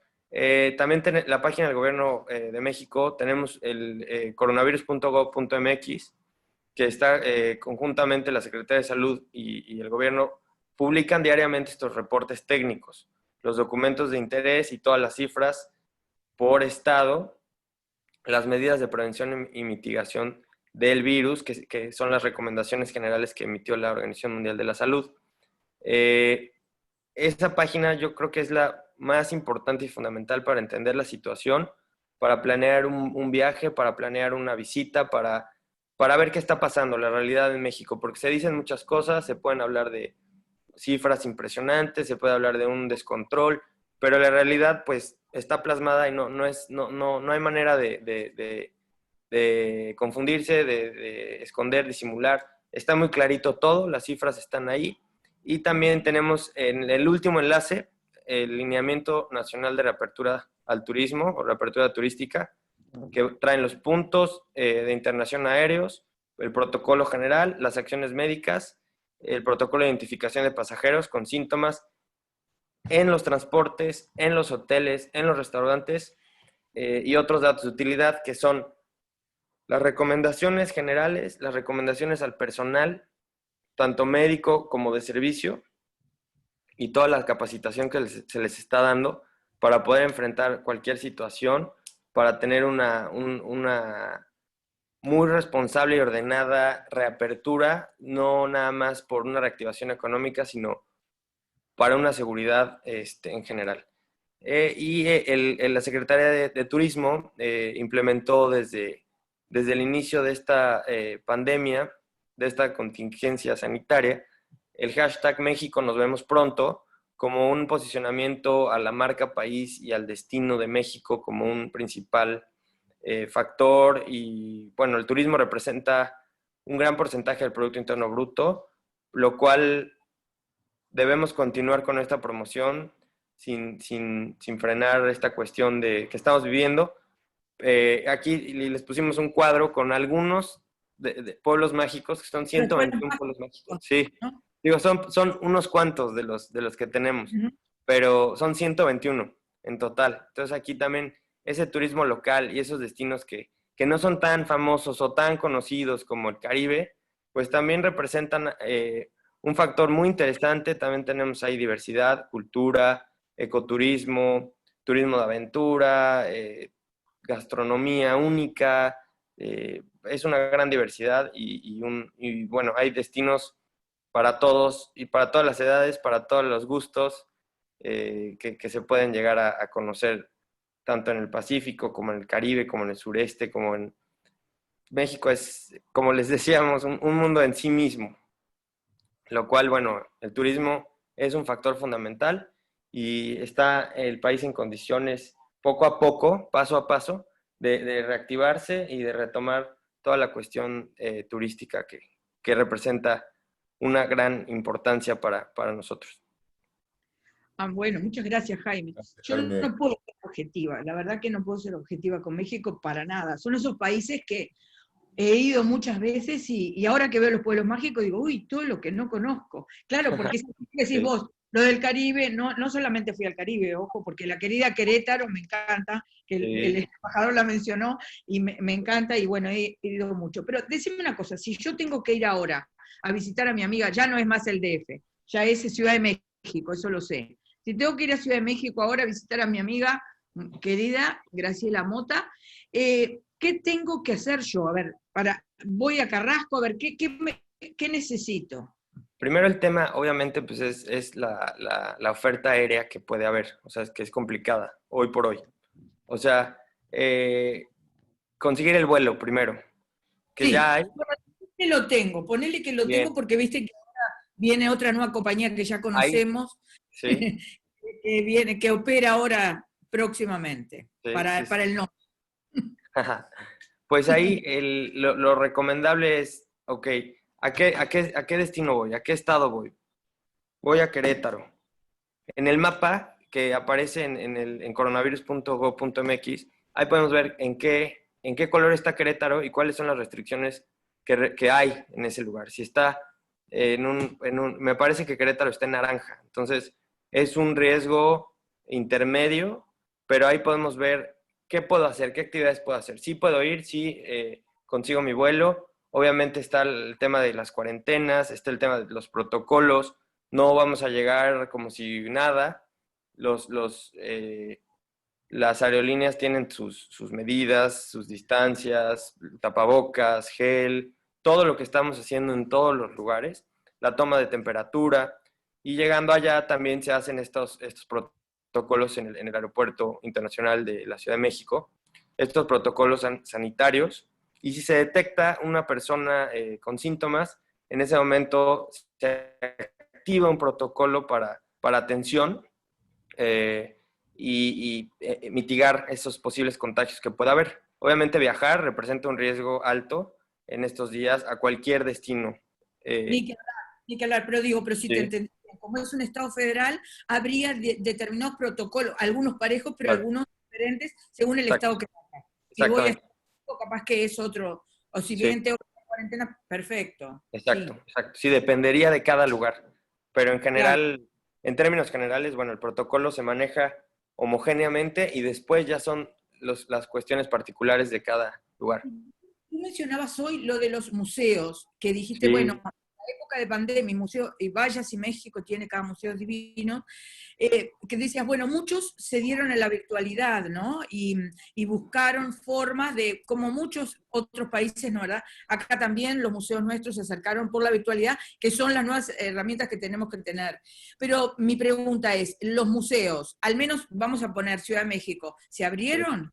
Speaker 4: También la página del Gobierno de México, tenemos el coronavirus.gov.mx, que está conjuntamente la Secretaría de Salud y el Gobierno, publican diariamente estos reportes técnicos, los documentos de interés y todas las cifras por estado, las medidas de prevención y mitigación del virus, que son las recomendaciones generales que emitió la Organización Mundial de la Salud. Esa página yo creo que es la más importante y fundamental para entender la situación, para planear un viaje, para planear una visita, para ver qué está pasando, la realidad en México, porque se dicen muchas cosas, se pueden hablar de cifras impresionantes, se puede hablar de un descontrol, pero la realidad pues está plasmada y no hay manera de confundirse, de esconder, disimular. Está muy clarito todo, las cifras están ahí. Y también tenemos en el último enlace el Lineamiento Nacional de Reapertura al Turismo o Reapertura Turística, que traen los puntos de internación aéreos, el protocolo general, las acciones médicas, el protocolo de identificación de pasajeros con síntomas en los transportes, en los hoteles, en los restaurantes y otros datos de utilidad que son las recomendaciones generales, las recomendaciones al personal, tanto médico como de servicio, y toda la capacitación que se les está dando para poder enfrentar cualquier situación, para tener una muy responsable y ordenada reapertura, no nada más por una reactivación económica, sino para una seguridad en general. La Secretaría de Turismo implementó desde el inicio de esta pandemia, de esta contingencia sanitaria, el hashtag México nos vemos pronto como un posicionamiento a la marca país y al destino de México como un principal factor. Y bueno, el turismo representa un gran porcentaje del Producto Interno Bruto, lo cual debemos continuar con esta promoción sin frenar esta cuestión que estamos viviendo. Aquí les pusimos un cuadro con algunos de pueblos mágicos, que son 121 pueblos mágicos. Sí, digo, son unos cuantos de los que tenemos, pero son 121 en total. Entonces aquí también ese turismo local y esos destinos que no son tan famosos o tan conocidos como el Caribe, pues también representan un factor muy interesante. También tenemos ahí diversidad, cultura, ecoturismo, turismo de aventura, gastronomía única, es una gran diversidad y bueno, hay destinos para todos y para todas las edades, para todos los gustos que se pueden llegar a conocer tanto en el Pacífico como en el Caribe, como en el sureste, como en México. Es, como les decíamos, un mundo en sí mismo, lo cual, bueno, el turismo es un factor fundamental y está el país en condiciones poco a poco, paso a paso, de reactivarse y de retomar toda la cuestión turística que representa una gran importancia para nosotros.
Speaker 2: Bueno, muchas gracias, Jaime.
Speaker 1: Gracias,
Speaker 2: Yo
Speaker 1: Jaime.
Speaker 2: no puedo ser objetiva, la verdad que no puedo ser objetiva con México para nada. Son esos países que he ido muchas veces y ahora que veo los pueblos mágicos digo, uy, todo lo que no conozco. Claro, porque es así que decís
Speaker 4: Sí.
Speaker 2: vos, lo del Caribe, no solamente fui al Caribe, ojo, porque la querida Querétaro me encanta, que el
Speaker 4: Sí.
Speaker 2: embajador la mencionó y me encanta y bueno, he ido mucho. Pero decime una cosa, si yo tengo que ir ahora a visitar a mi amiga, ya no es más el DF, ya es Ciudad de México, eso lo sé. Si tengo que ir a Ciudad de México ahora a visitar a mi amiga querida Graciela Mota, ¿qué tengo que hacer yo? A ver, voy a Carrasco, a ver, ¿qué necesito?
Speaker 4: Primero el tema, obviamente, pues es la oferta aérea que puede haber, o sea, es que es complicada hoy por hoy. O sea, conseguir el vuelo primero, que ya
Speaker 2: Sí,
Speaker 4: hay,
Speaker 2: ponele que lo tengo
Speaker 4: bien,
Speaker 2: porque viste que ahora viene otra nueva compañía que ya
Speaker 4: hay,
Speaker 2: conocemos,
Speaker 4: sí,
Speaker 2: que opera ahora próximamente,
Speaker 4: sí, sí,
Speaker 2: para
Speaker 4: sí.
Speaker 2: el norte.
Speaker 4: Pues ahí lo recomendable es, ok, ¿a qué destino voy? ¿A qué estado voy? Voy a Querétaro. En el mapa que aparece en coronavirus.gov.mx, ahí podemos ver en qué color está Querétaro y cuáles son las restricciones que hay en ese lugar. Si está me parece que Querétaro está en naranja, entonces es un riesgo intermedio, pero ahí podemos ver qué puedo hacer, qué actividades puedo hacer. Sí puedo ir, sí consigo mi vuelo. Obviamente está el tema de las cuarentenas, está el tema de los protocolos, no vamos a llegar como si nada. Las aerolíneas tienen sus medidas, sus distancias, tapabocas, gel, todo lo que estamos haciendo en todos los lugares, la toma de temperatura, y llegando allá también se hacen estos protocolos en el Aeropuerto Internacional de la Ciudad de México, estos protocolos sanitarios, y si se detecta una persona con síntomas, en ese momento se activa un protocolo para atención y mitigar esos posibles contagios que pueda haber. Obviamente viajar representa un riesgo alto en estos días a cualquier destino.
Speaker 2: Ni que hablar, ni que hablar, pero digo, pero si te
Speaker 4: Sí,
Speaker 2: entendí, como es un Estado federal, habría determinados protocolos, algunos parejos, pero
Speaker 4: claro,
Speaker 2: algunos diferentes según el
Speaker 4: exacto,
Speaker 2: Estado que vaya. Si voy a
Speaker 4: exactamente.
Speaker 2: Estado Unidos, capaz que es otro, o si
Speaker 4: Sí,
Speaker 2: bien tengo cuarentena, perfecto,
Speaker 4: exacto,
Speaker 2: sí,
Speaker 4: exacto. Sí, dependería de cada lugar, pero en
Speaker 2: claro.
Speaker 4: general, en términos generales, bueno, el protocolo se maneja homogéneamente y después ya son las cuestiones particulares de cada lugar.
Speaker 2: Tú mencionabas hoy lo de los museos, que dijiste, bueno,
Speaker 4: Sí,
Speaker 2: en la época de pandemia, museo, y vaya si México tiene cada museo divino, que decías, bueno, muchos se dieron a la virtualidad, ¿no? Y buscaron formas de, como muchos otros países, ¿no? ¿Verdad? Acá también los museos nuestros se acercaron por la virtualidad, que son las nuevas herramientas que tenemos que tener. Pero mi pregunta es, los museos, al menos vamos a poner Ciudad de México, ¿se
Speaker 4: sí.
Speaker 2: abrieron?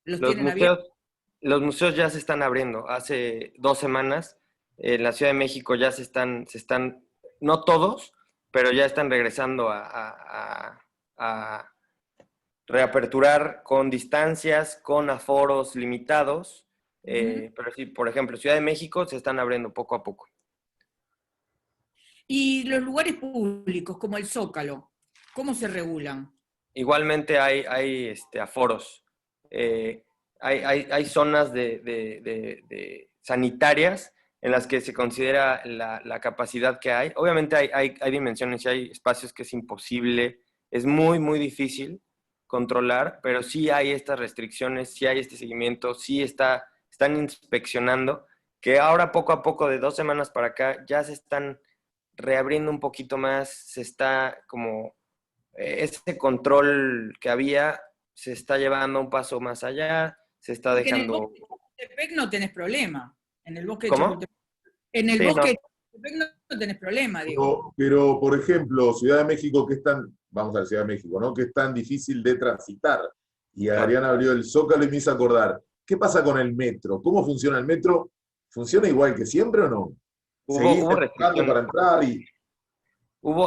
Speaker 2: ¿Los
Speaker 4: Los
Speaker 2: tienen abiertos?
Speaker 4: museos, los museos ya se están abriendo. Hace 2 semanas en la Ciudad de México ya no todos, pero ya están regresando a reaperturar con distancias, con aforos limitados.
Speaker 2: Ujú.
Speaker 4: Pero sí, por ejemplo, Ciudad de México se están abriendo poco a poco.
Speaker 2: Y los lugares públicos, como el Zócalo, ¿cómo se regulan?
Speaker 4: Igualmente hay aforos. Hay zonas de sanitarias en las que se considera la capacidad que hay. Obviamente hay dimensiones y hay espacios que es imposible, es muy, muy difícil controlar, pero sí hay estas restricciones, sí hay este seguimiento, sí están inspeccionando, que ahora poco a poco, de 2 semanas para acá, ya se están reabriendo un poquito más, se está como ese control que había se está llevando un paso más allá, se está
Speaker 2: Porque en el
Speaker 4: dejando...
Speaker 2: bosque de Chapultepec no tenés problema. En el bosque de
Speaker 4: ¿Cómo?
Speaker 2: Chapultepec, en el
Speaker 4: Sí,
Speaker 2: bosque de
Speaker 4: no.
Speaker 2: Chapultepec no tenés problema, digo.
Speaker 1: Pero, por ejemplo, Ciudad de México, que es tan, vamos a la Ciudad de México, ¿no? Que es tan difícil de transitar. Y
Speaker 4: Claro.
Speaker 1: Adriana abrió el Zócalo y me hizo acordar, ¿qué pasa con el metro? ¿Cómo funciona el metro? ¿Funciona igual que siempre o no? Seguís
Speaker 4: Hubo
Speaker 1: empujando
Speaker 4: restricciones.
Speaker 1: para entrar y...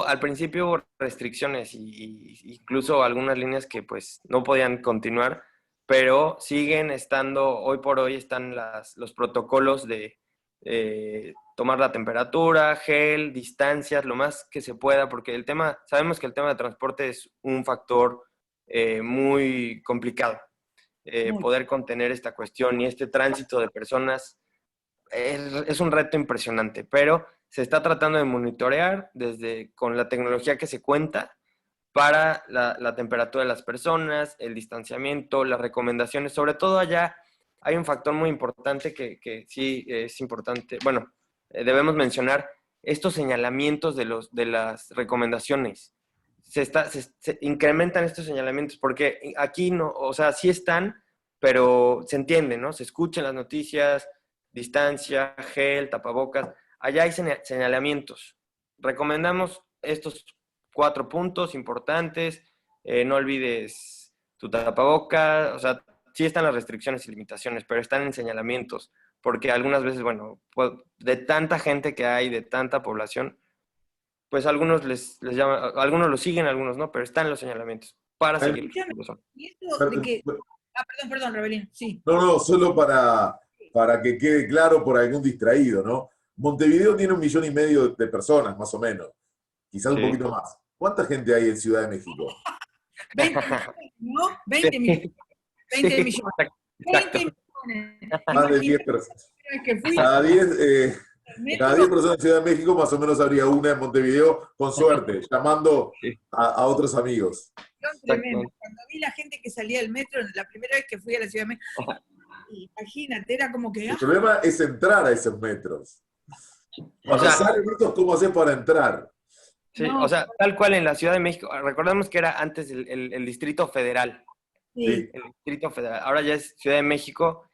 Speaker 4: Al principio hubo restricciones y incluso algunas líneas que pues no podían continuar, pero siguen estando, hoy por hoy están los protocolos de tomar la temperatura, gel, distancias, lo más que se pueda, porque sabemos que el tema de transporte es un factor muy complicado. Poder contener esta cuestión y este tránsito de personas es un reto impresionante, pero se está tratando de monitorear con la tecnología que se cuenta para la temperatura de las personas, el distanciamiento, las recomendaciones. Sobre todo allá hay un factor muy importante que sí es importante. Bueno, debemos mencionar estos señalamientos de las recomendaciones. Se incrementan estos señalamientos porque aquí no, o sea, sí están, pero se entiende, ¿no? Se escuchan las noticias, distancia, gel, tapabocas. Allá hay señalamientos. Recomendamos estos 4 puntos importantes. No olvides tu tapabocas. O sea, sí están las restricciones y limitaciones, pero están en señalamientos. Porque algunas veces, bueno, de tanta gente que hay, de tanta población, pues algunos les llama, algunos lo siguen, algunos no, pero están los señalamientos para seguir.
Speaker 2: Y esto de que... perdón, Rebelín, sí.
Speaker 1: No, solo para que quede claro por algún distraído, ¿no? Montevideo tiene 1,5 millones de personas, más o menos. Quizás un poquito más. ¿Cuánta gente hay en Ciudad de México?
Speaker 2: 20 millones, ¿no? 20 millones. 20 millones. 20 millones.
Speaker 1: Más de 10 personas.
Speaker 2: Que fui,
Speaker 1: Cada 10 personas en Ciudad de México, más o menos habría una en Montevideo, con suerte, llamando a otros amigos.
Speaker 2: Tremendo. Cuando vi la gente que salía del metro, la primera vez que fui a la Ciudad de México, imagínate, era como que...
Speaker 1: El problema es entrar a esos metros. Cuando salen metros, ¿cómo haces para entrar?
Speaker 4: Sí, no, o sea, tal cual en la Ciudad de México, recordemos que era antes el Distrito Federal.
Speaker 2: Sí.
Speaker 4: El Distrito Federal, ahora ya es Ciudad de México.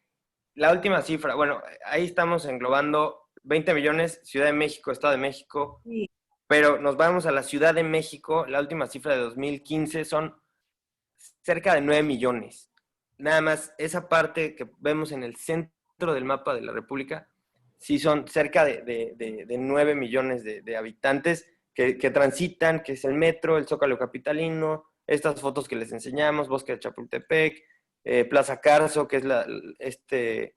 Speaker 4: La última cifra, bueno, ahí estamos englobando 20 millones, Ciudad de México, Estado de México, sí. Pero nos vamos a la Ciudad de México, la última cifra de 2015 son cerca de 9 millones. Nada más, esa parte que vemos en el centro del mapa de la República, sí son cerca de 9 millones de habitantes que transitan, que es el metro, el Zócalo capitalino, estas fotos que les enseñamos, Bosque de Chapultepec, Plaza Carso, que es este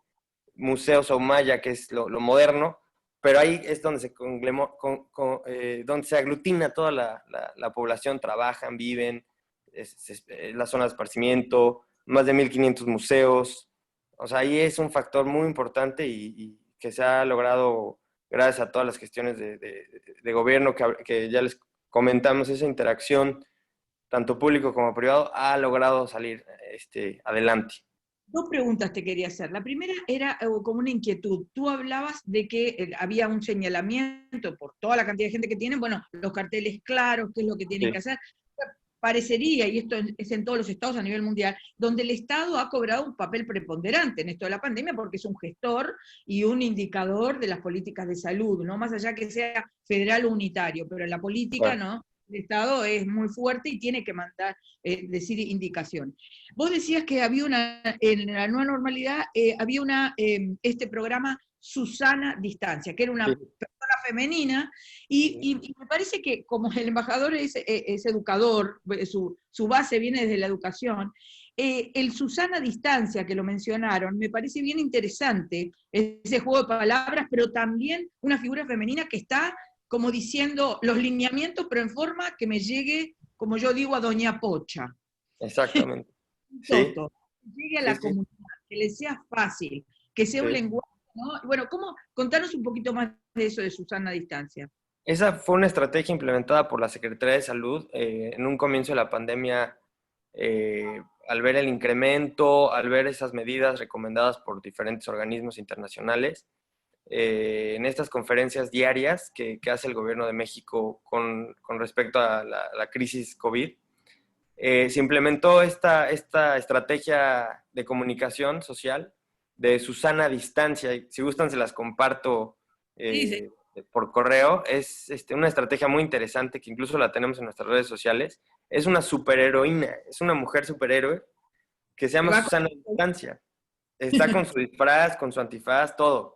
Speaker 4: Museo Soumaya, que es lo moderno, pero ahí es donde donde se aglutina toda la población, trabajan, viven, es la zona de esparcimiento, más de 1,500 museos. O sea, ahí es un factor muy importante y que se ha logrado gracias a todas las gestiones de gobierno que ya les comentamos, esa interacción, tanto público como privado, ha logrado salir adelante.
Speaker 2: 2 preguntas te quería hacer. La primera era como una inquietud. Tú hablabas de que había un señalamiento por toda la cantidad de gente que tienen, bueno, los carteles claros, qué es lo que tienen que hacer. Parecería, y esto es en todos los estados a nivel mundial, donde el Estado ha cobrado un papel preponderante en esto de la pandemia porque es un gestor y un indicador de las políticas de salud, ¿no? Más allá que sea federal o unitario, pero en la política, ¿no? El Estado es muy fuerte y tiene que mandar, decir indicaciones. Vos decías que había en la nueva normalidad, había este programa Susana Distancia, que era una persona femenina, y me parece que como el embajador es educador, su base viene desde la educación, el Susana Distancia, que lo mencionaron, me parece bien interesante, ese juego de palabras, pero también una figura femenina que está como diciendo los lineamientos, pero en forma que me llegue, como yo digo, a Doña Pocha.
Speaker 4: Exactamente.
Speaker 2: Que llegue a la comunidad, que le sea fácil, que sea un lenguaje, ¿no? Bueno, contanos un poquito más de eso de Susana Distancia.
Speaker 4: Esa fue una estrategia implementada por la Secretaría de Salud en un comienzo de la pandemia, al ver el incremento, al ver esas medidas recomendadas por diferentes organismos internacionales, en estas conferencias diarias que hace el gobierno de México con respecto a la crisis COVID, se implementó esta estrategia de comunicación social de Susana Distancia. Si gustan, se las comparto por correo. Es una estrategia muy interesante que incluso la tenemos en nuestras redes sociales. Es una superheroína, es una mujer superhéroe que se llama Susana Distancia. Está con su disfraz, con su antifaz, todo.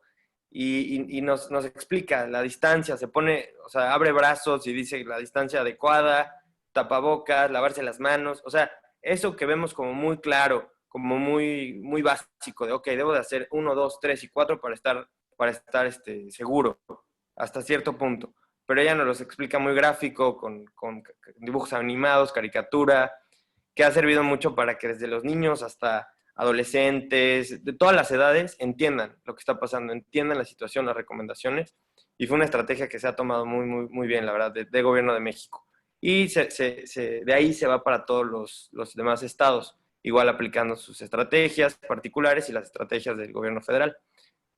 Speaker 4: Y nos explica la distancia, se pone, o sea, abre brazos y dice la distancia adecuada, tapabocas, lavarse las manos, o sea, eso que vemos como muy claro como muy, muy básico, de, ok, debo de hacer 1, 2, 3 y 4 para estar seguro, hasta cierto punto. Pero ella nos los explica muy gráfico, con dibujos animados, caricatura, que ha servido mucho para que desde los niños hasta adolescentes, de todas las edades, entiendan lo que está pasando, entiendan la situación, las recomendaciones. Y fue una estrategia que se ha tomado muy, muy, muy bien, la verdad, de Gobierno de México. Y de ahí se va para todos los demás estados, igual aplicando sus estrategias particulares y las estrategias del gobierno federal.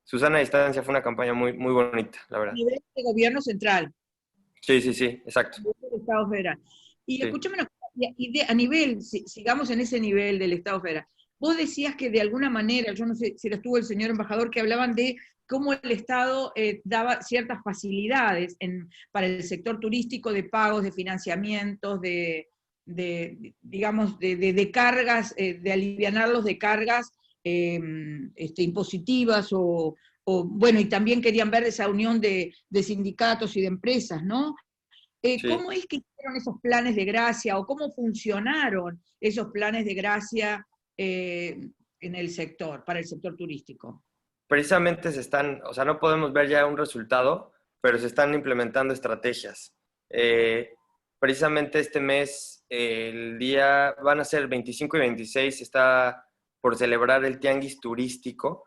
Speaker 4: Susana Distancia fue una campaña muy, muy bonita, la
Speaker 2: A
Speaker 4: verdad.
Speaker 2: nivel de gobierno central,
Speaker 4: Sí, sí, sí, exacto.
Speaker 2: del Estado federal. Y
Speaker 4: Sí.
Speaker 2: escúchame una cosa, a nivel, sigamos en ese nivel del Estado federal. Vos decías que de alguna manera, yo no sé si estuvo el señor embajador, que hablaban de cómo el Estado daba ciertas facilidades para el sector turístico de pagos, de financiamientos, digamos, de cargas, de alivianarlos de cargas impositivas bueno, y también querían ver esa unión de sindicatos y de empresas, ¿no?
Speaker 4: Sí.
Speaker 2: ¿Cómo es que hicieron esos planes de gracia o cómo funcionaron esos planes de gracia en el sector, para el sector turístico?
Speaker 4: Precisamente o sea, no podemos ver ya un resultado, pero se están implementando estrategias. Precisamente este mes, van a ser 25 y 26, está por celebrar el Tianguis Turístico,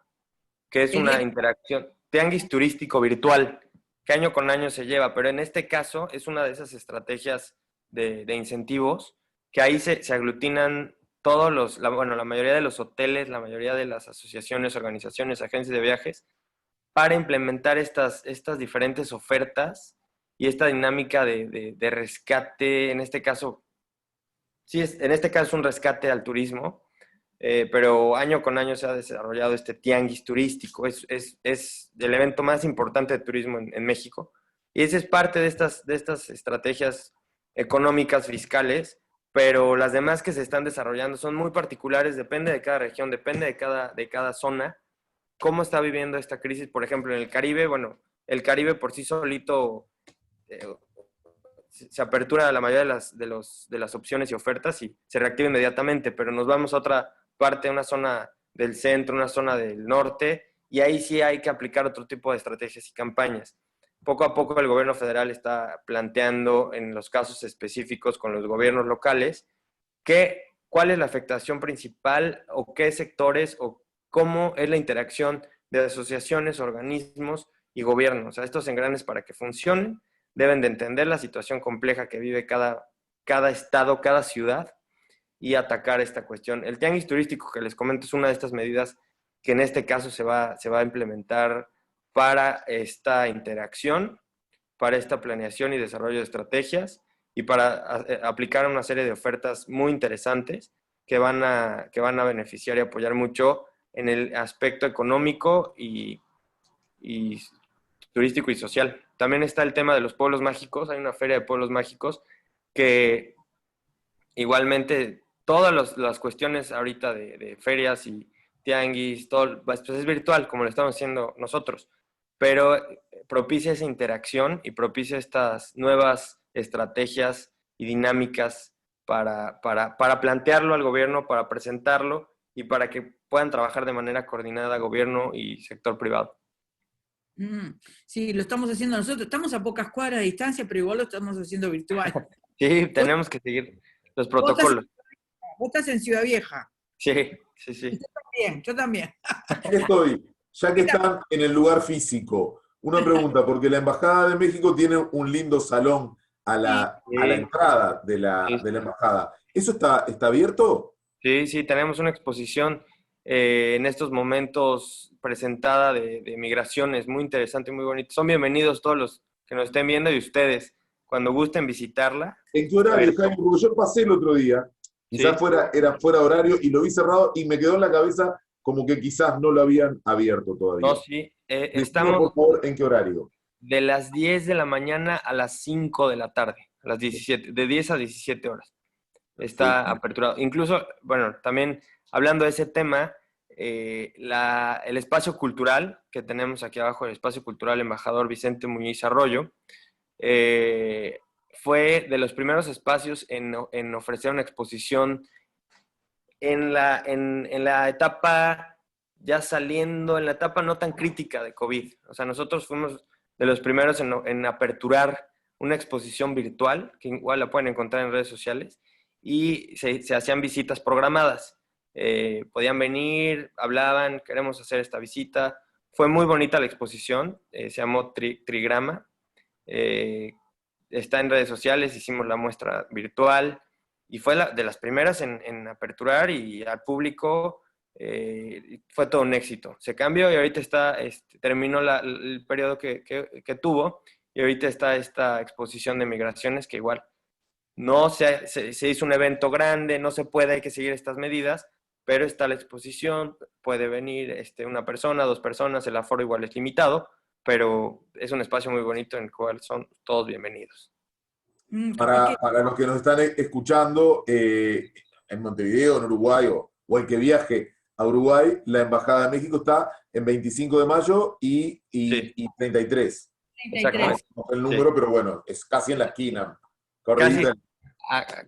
Speaker 4: que es una interacción, Tianguis Turístico virtual, que año con año se lleva, pero en este caso es una de esas estrategias de incentivos, que ahí se aglutinan la mayoría de los hoteles, la mayoría de las asociaciones, organizaciones, agencias de viajes, para implementar estas diferentes ofertas y esta dinámica de rescate, en este caso, en este caso es un rescate al turismo, pero año con año se ha desarrollado este tianguis turístico, es el evento más importante de turismo en México, y esa es parte de estas estrategias económicas, fiscales, pero las demás que se están desarrollando son muy particulares, depende de cada región, depende de cada zona, cómo está viviendo esta crisis. Por ejemplo, en el Caribe, bueno, el Caribe por sí solito eh, se apertura a la mayoría de las opciones y ofertas y se reactiva inmediatamente, pero nos vamos a otra parte, una zona del centro, una zona del norte, y ahí sí hay que aplicar otro tipo de estrategias y campañas. Poco a poco el gobierno federal está planteando en los casos específicos con los gobiernos locales cuál es la afectación principal o qué sectores o cómo es la interacción de asociaciones, organismos y gobiernos. O sea, estos engranes para que funcionen deben de entender la situación compleja que vive cada estado, cada ciudad y atacar esta cuestión. El tianguis turístico que les comento es una de estas medidas que en este caso se va a implementar para esta interacción, para esta planeación y desarrollo de estrategias y para aplicar una serie de ofertas muy interesantes que van a beneficiar y apoyar mucho en el aspecto económico y turístico y social. También está el tema de los pueblos mágicos, hay una feria de pueblos mágicos que igualmente todas las cuestiones ahorita de ferias y tianguis, todo, pues es virtual como lo estamos haciendo nosotros, pero propicia esa interacción y propicia estas nuevas estrategias y dinámicas para plantearlo al gobierno, para presentarlo y para que puedan trabajar de manera coordinada gobierno y sector privado.
Speaker 2: Sí, lo estamos haciendo nosotros. Estamos a pocas cuadras de distancia, pero igual lo estamos haciendo virtual.
Speaker 4: Sí, tenemos que seguir los protocolos.
Speaker 2: Vos estás en Ciudad Vieja.
Speaker 4: Sí, sí, sí.
Speaker 2: Yo también, yo también.
Speaker 1: Aquí estoy, ya que están en el lugar físico. Una pregunta, porque la Embajada de México tiene un lindo salón a la entrada de la embajada. ¿Eso está abierto?
Speaker 4: Sí, sí, tenemos una exposición en estos momentos presentada de migraciones, muy interesante y muy bonita. Son bienvenidos todos los que nos estén viendo y ustedes, cuando gusten visitarla.
Speaker 1: ¿En qué horario, Jaime? Porque yo pasé el otro día, quizás era fuera horario, y lo vi cerrado y me quedó en la cabeza como que quizás no lo habían abierto todavía.
Speaker 4: No, sí,
Speaker 1: Estamos, por favor, ¿en qué horario?
Speaker 4: De las 10 de la mañana a las 5 de la tarde, a las 17, de 10 a 17 horas. Está aperturado. Incluso, bueno, también hablando de ese tema, el espacio cultural que tenemos aquí abajo, el espacio cultural Embajador Vicente Muñiz Arroyo, fue de los primeros espacios en ofrecer una exposición en la etapa, ya saliendo, en la etapa no tan crítica de COVID. O sea, nosotros fuimos de los primeros en aperturar una exposición virtual, que igual la pueden encontrar en redes sociales, y se hacían visitas programadas. Podían venir, hablaban, queremos hacer esta visita. Fue muy bonita la exposición, se llamó Trigrama. Está en redes sociales, hicimos la muestra virtual y fue de las primeras en aperturar y al público fue todo un éxito. Se cambió y ahorita terminó el periodo que tuvo y ahorita está esta exposición de migraciones que igual no se hizo un evento grande, no se puede, hay que seguir estas medidas, pero está la exposición, puede venir una persona, 2 personas, el aforo igual es limitado, pero es un espacio muy bonito en el cual son todos bienvenidos.
Speaker 1: Para los que nos están escuchando en Montevideo, en Uruguay, o el que viaje a Uruguay, la Embajada de México está en 25 de mayo y 33.
Speaker 4: Exactamente.
Speaker 1: No sé el número, pero bueno, es casi en la esquina.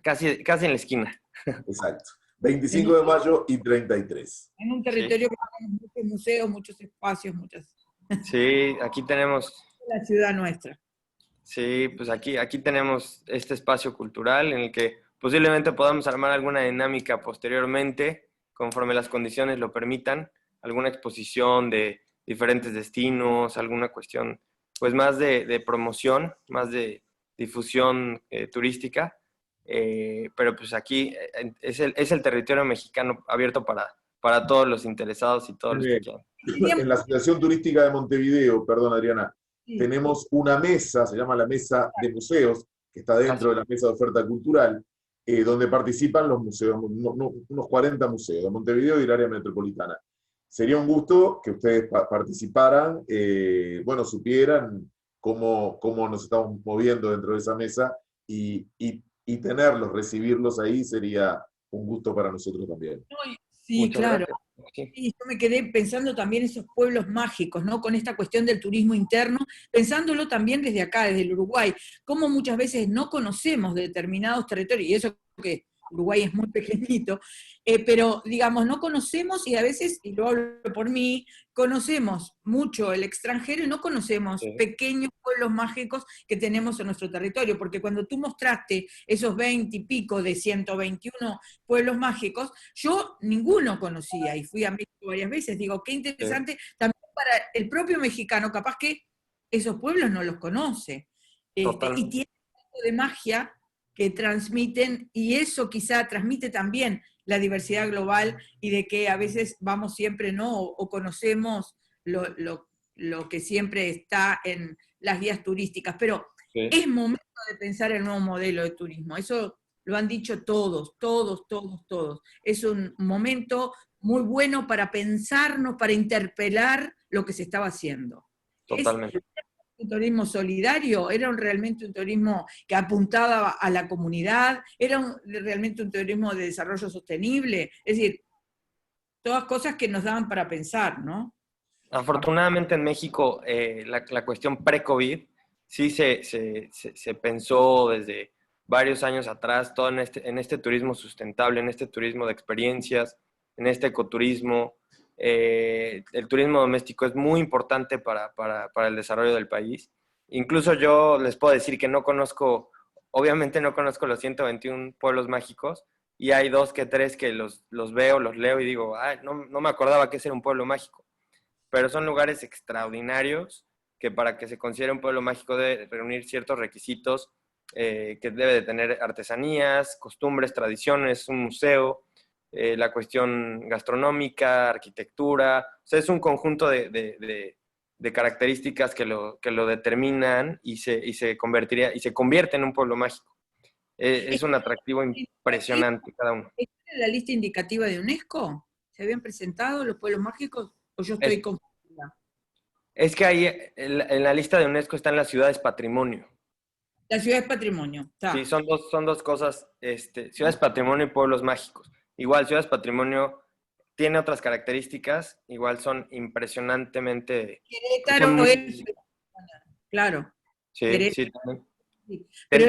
Speaker 4: Casi en la esquina.
Speaker 1: Exacto. 25 de mayo y 33.
Speaker 2: En un territorio que tenemos muchos museos, muchos espacios,
Speaker 4: Sí, aquí tenemos...
Speaker 2: La ciudad nuestra.
Speaker 4: Sí, pues aquí tenemos este espacio cultural en el que posiblemente podamos armar alguna dinámica posteriormente, conforme las condiciones lo permitan, alguna exposición de diferentes destinos, alguna cuestión pues más de promoción, más de difusión turística, pero pues aquí es el territorio mexicano abierto para todos los interesados y todos los que quieran.
Speaker 1: En la Asociación Turística de Montevideo, perdón Adriana, tenemos una mesa, se llama la Mesa de Museos, que está dentro de la Mesa de Oferta Cultural, donde participan los museos, unos 40 museos de Montevideo y el área metropolitana. Sería un gusto que ustedes participaran, bueno, supieran cómo nos estamos moviendo dentro de esa mesa y tenerlos, recibirlos ahí sería un gusto para nosotros también.
Speaker 2: Sí,
Speaker 4: Muchas
Speaker 2: claro.
Speaker 4: gracias. Sí.
Speaker 2: Y yo me quedé pensando también esos pueblos mágicos, ¿no? Con esta cuestión del turismo interno, pensándolo también desde acá, desde el Uruguay, cómo muchas veces no conocemos determinados territorios, y eso que Uruguay es muy pequeñito, pero digamos, no conocemos y a veces, y lo hablo por mí, conocemos mucho el extranjero y no conocemos pequeños pueblos mágicos que tenemos en nuestro territorio, porque cuando tú mostraste esos 20 y pico de 121 pueblos mágicos, yo ninguno conocía y fui a México varias veces, digo, qué interesante, también para el propio mexicano, capaz que esos pueblos no los conoce, y tienen algo de magia que transmiten, y eso quizá transmite también la diversidad global y de que a veces vamos siempre, ¿no? O conocemos lo que siempre está en las guías turísticas, pero es momento de pensar el nuevo modelo de turismo, eso lo han dicho todos. Es un momento muy bueno para pensarnos, para interpelar lo que se estaba haciendo.
Speaker 4: Totalmente.
Speaker 2: Un turismo solidario, era realmente un turismo que apuntaba a la comunidad, era realmente un turismo de desarrollo sostenible, es decir, todas cosas que nos daban para pensar, ¿no?
Speaker 4: Afortunadamente en México la cuestión pre-COVID sí se pensó desde varios años atrás, todo en este turismo sustentable, en este turismo de experiencias, en este ecoturismo. El turismo doméstico es muy importante para el desarrollo del país. Incluso yo les puedo decir que obviamente no conozco los 121 pueblos mágicos, y hay 2 que 3 que los veo, los leo y digo, no me acordaba que ese era un pueblo mágico. Pero son lugares extraordinarios que para que se considere un pueblo mágico debe reunir ciertos requisitos, que debe de tener artesanías, costumbres, tradiciones, un museo, la cuestión gastronómica, arquitectura, o sea, es un conjunto de características que lo determinan y se convierte en un pueblo mágico. Es un atractivo impresionante cada uno.
Speaker 2: ¿Está en la lista indicativa de UNESCO? ¿Se habían presentado los pueblos mágicos o yo estoy confundida?
Speaker 4: Es que ahí en la lista de UNESCO están las ciudades patrimonio.
Speaker 2: La ciudad es patrimonio. Está.
Speaker 4: Sí, son dos cosas, ciudades patrimonio y pueblos mágicos. Igual, ciudades patrimonio tiene otras características, igual son impresionantemente...
Speaker 2: Querétaro es... Claro.
Speaker 4: Sí, también.
Speaker 2: Sí. Pero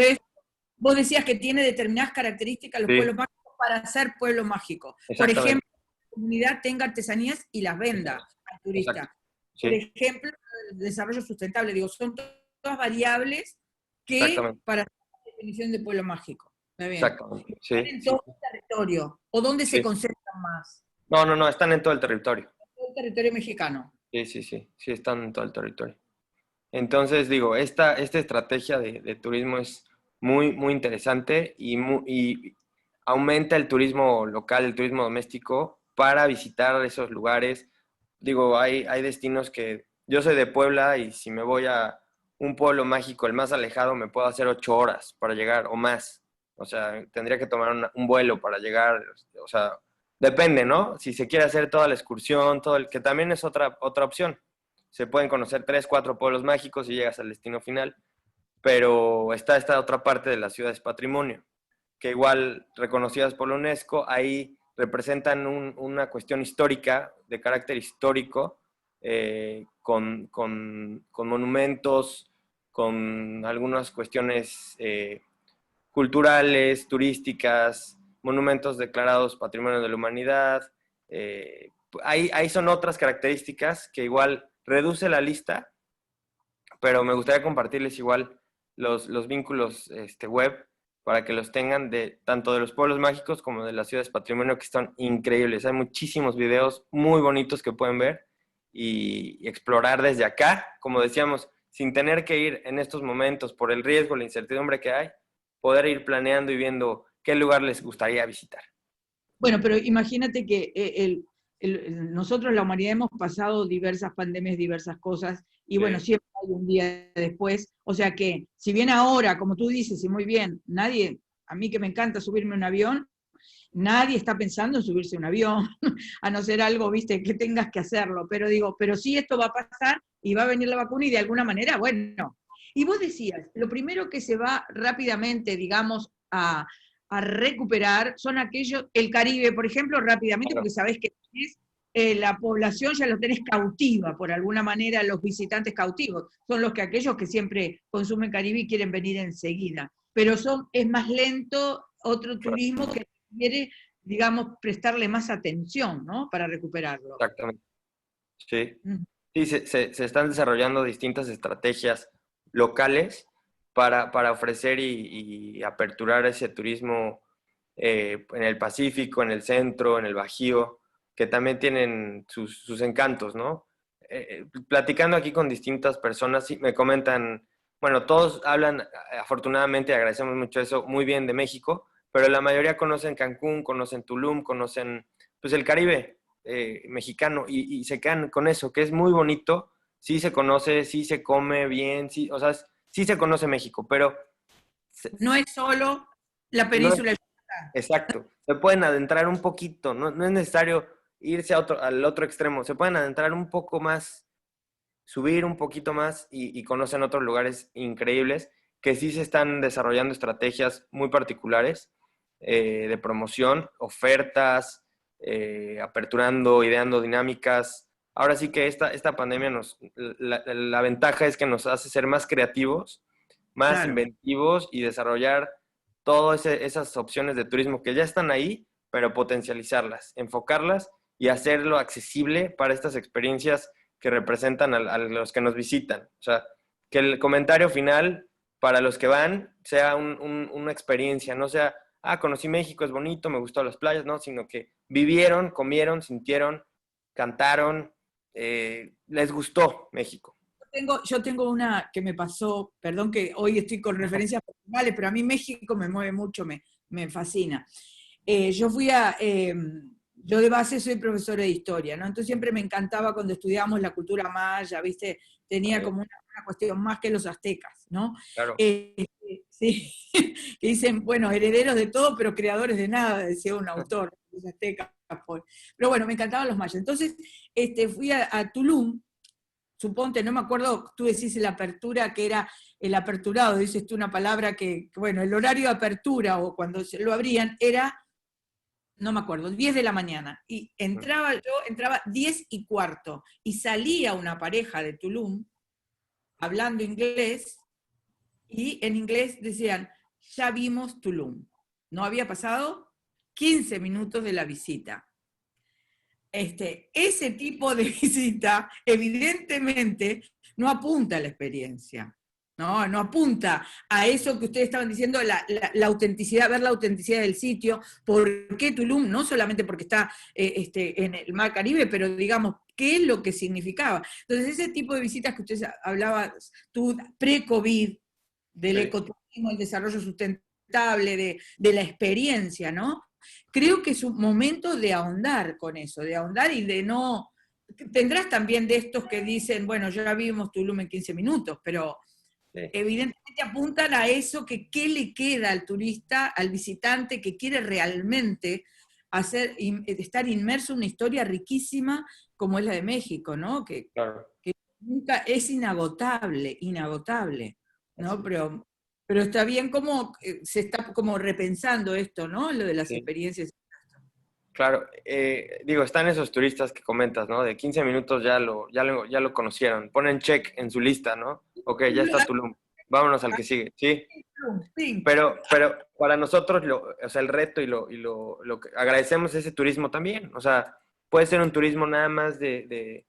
Speaker 2: vos decías que tiene determinadas características los pueblos mágicos para hacer pueblo mágico. Por
Speaker 4: Exactamente.
Speaker 2: ejemplo, que la comunidad tenga artesanías y las venda al turista.
Speaker 4: Exacto.
Speaker 2: Por
Speaker 4: Sí,
Speaker 2: ejemplo, el desarrollo sustentable, digo, son todas variables que
Speaker 4: exactamente.
Speaker 2: para hacer la definición de pueblo mágico. Está bien.
Speaker 4: Exactamente.
Speaker 2: Están
Speaker 4: Sí,
Speaker 2: en
Speaker 4: sí,
Speaker 2: todo el territorio. ¿O dónde se
Speaker 4: sí.
Speaker 2: concentran más?
Speaker 4: No, no, no, están en todo el territorio.
Speaker 2: En todo el territorio mexicano.
Speaker 4: Sí, sí, sí, sí, están en todo el territorio. Entonces, digo, esta estrategia de turismo es muy, muy interesante y aumenta el turismo local, el turismo doméstico para visitar esos lugares. Digo, hay destinos que yo soy de Puebla y si me voy a un pueblo mágico, el más alejado, me puedo hacer 8 horas para llegar o más. O sea, tendría que tomar un vuelo para llegar. O sea, depende, ¿no? Si se quiere hacer toda la excursión, que también es otra opción. Se pueden conocer 3, 4 pueblos mágicos y llegas al destino final, pero está esta otra parte de las ciudades patrimonio, que igual reconocidas por la UNESCO, ahí representan una cuestión histórica, de carácter histórico, con monumentos, con algunas cuestiones culturales, turísticas, monumentos declarados Patrimonio de la Humanidad. Ahí son otras características que igual reduce la lista, pero me gustaría compartirles igual los vínculos web para que los tengan tanto de los pueblos mágicos como de las ciudades patrimonio, que están increíbles. Hay muchísimos videos muy bonitos que pueden ver y explorar desde acá, como decíamos, sin tener que ir en estos momentos por el riesgo, la incertidumbre que hay, poder ir planeando y viendo qué lugar les gustaría visitar.
Speaker 2: Bueno, pero imagínate que nosotros, la humanidad, hemos pasado diversas pandemias, diversas cosas, y bueno,
Speaker 4: Sí,
Speaker 2: siempre hay un día después. O sea que, si bien ahora, como tú dices, y muy bien, nadie, a mí que me encanta subirme a un avión, nadie está pensando en subirse a un avión, a no ser algo, viste, que tengas que hacerlo. Pero digo, pero sí esto va a pasar y va a venir la vacuna y de alguna manera, bueno. Y vos decías, lo primero que se va rápidamente, digamos, a recuperar son aquellos, el Caribe, por ejemplo, rápidamente,
Speaker 4: claro,
Speaker 2: porque sabés que tenés, la población ya lo tenés cautiva, por alguna manera, los visitantes cautivos, son los que aquellos que siempre consumen Caribe y quieren venir enseguida. Pero es más lento otro
Speaker 4: claro,
Speaker 2: turismo que quiere, digamos, prestarle más atención, ¿no? Para recuperarlo.
Speaker 4: exactamente. Sí.
Speaker 2: Mm.
Speaker 4: Sí, se están desarrollando distintas estrategias locales para ofrecer y aperturar ese turismo en el Pacífico, en el centro, en el Bajío, que también tienen sus encantos, ¿no? Platicando aquí con distintas personas, sí, me comentan, bueno, todos hablan, afortunadamente, agradecemos mucho eso, muy bien de México, pero la mayoría conocen Cancún, conocen Tulum, conocen pues el Caribe mexicano y se quedan con eso, que es muy bonito, sí se conoce, sí se come bien, sí, o sea, sí se conoce México, pero
Speaker 2: No es solo la
Speaker 4: no es
Speaker 2: península de Yucatán.
Speaker 4: exacto, se pueden adentrar un poquito, no es necesario irse al otro extremo, se pueden adentrar un poco más, subir un poquito más y conocen otros lugares increíbles que sí se están desarrollando estrategias muy particulares de promoción, ofertas, aperturando, ideando dinámicas. Ahora sí que esta pandemia la ventaja es que nos hace ser más creativos, más
Speaker 2: Claro.
Speaker 4: inventivos y desarrollar todas esas opciones de turismo que ya están ahí, pero potencializarlas, enfocarlas y hacerlo accesible para estas experiencias que representan a los que nos visitan. O sea, que el comentario final para los que van sea una experiencia, no sea, conocí México, es bonito, me gustó las playas, no, sino que vivieron, comieron, sintieron, cantaron, les gustó México.
Speaker 2: Yo tengo una que me pasó, perdón que hoy estoy con referencias personales, pero a mí México me mueve mucho, me fascina. Yo de base soy profesora de historia, ¿no? Entonces siempre me encantaba cuando estudiábamos la cultura maya, ¿viste? Tenía como una cuestión más que los aztecas, ¿no?
Speaker 4: Claro,
Speaker 2: Sí, que dicen, bueno, herederos de todo, pero creadores de nada, decía un autor, los aztecas. Pues. Pero bueno, me encantaban los mayas. Entonces fui a Tulum, suponte, no me acuerdo, tú decís la apertura, que era el aperturado, dices tú una palabra bueno, el horario de apertura o cuando lo abrían era, no me acuerdo, 10 de la mañana. Y entraba 10:15, y salía una pareja de Tulum hablando inglés, y en inglés decían, ya vimos Tulum. ¿No había pasado? 15 minutos de la visita. Ese tipo de visita evidentemente no apunta a la experiencia, no apunta a eso que ustedes estaban diciendo, la autenticidad, ver la autenticidad del sitio, por qué Tulum, no solamente porque está en el Mar Caribe, pero digamos, qué es lo que significaba. Entonces, ese tipo de visitas que ustedes hablabas, tú, pre-COVID, del ecoturismo, el desarrollo sustentable, de la experiencia, ¿no? Creo que es un momento de ahondar con eso, de ahondar y de no... Tendrás también de estos que dicen, bueno, ya vimos Tulum en 15 minutos, pero evidentemente apuntan a eso, que qué le queda al turista, al visitante que quiere realmente estar inmerso en una historia riquísima como es la de México, ¿no?
Speaker 4: Claro.
Speaker 2: Que nunca es inagotable, ¿no? Pero está bien como se está como repensando esto, ¿no? Lo de las experiencias.
Speaker 4: Claro, digo, están esos turistas que comentas, ¿no? De 15 minutos ya lo conocieron, ponen check en su lista, ¿no? Ok, ya está Tulum, vámonos al que sigue, ¿sí?
Speaker 2: Sí.
Speaker 4: Pero para nosotros, o sea, el reto y lo que agradecemos ese turismo también, o sea, puede ser un turismo nada más de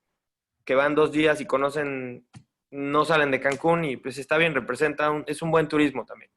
Speaker 4: que van 2 días y conocen, no salen de Cancún y pues está bien, es un buen turismo también.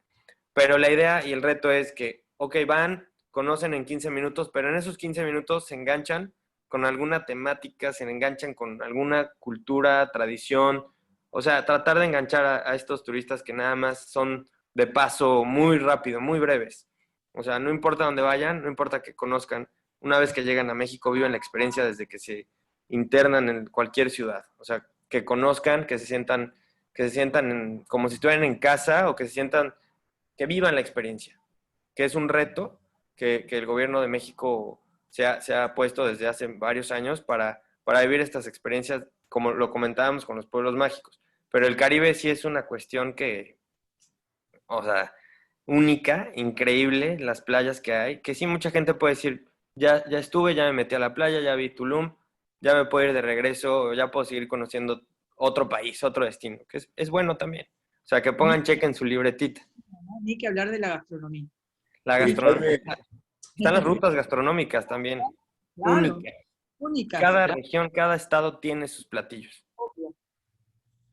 Speaker 4: Pero la idea y el reto es que, ok, van, conocen en 15 minutos, pero en esos 15 minutos se enganchan con alguna temática, se enganchan con alguna cultura, tradición, o sea, tratar de enganchar a estos turistas que nada más son de paso muy rápido, muy breves. O sea, no importa dónde vayan, no importa que conozcan, una vez que llegan a México, viven la experiencia desde que se internan en cualquier ciudad. O sea, que conozcan, que se sientan como si estuvieran en casa o que se sientan que vivan la experiencia, que es un reto que el gobierno de México se ha puesto desde hace varios años para vivir estas experiencias, como lo comentábamos con los pueblos mágicos. Pero el Caribe sí es una cuestión que, o sea, única, increíble, las playas que hay, que sí mucha gente puede decir, ya estuve, ya me metí a la playa, ya vi Tulum, ya me puedo ir de regreso, ya puedo seguir conociendo otro país, otro destino, que es bueno también. O sea, que pongan cheque en su libretita.
Speaker 2: Ni que hablar de la gastronomía.
Speaker 4: La
Speaker 1: Sí,
Speaker 4: gastronomía. Están las rutas gastronómicas también.
Speaker 2: Claro,
Speaker 4: Únicas.
Speaker 2: únicas.
Speaker 4: Cada región, cada estado tiene sus platillos.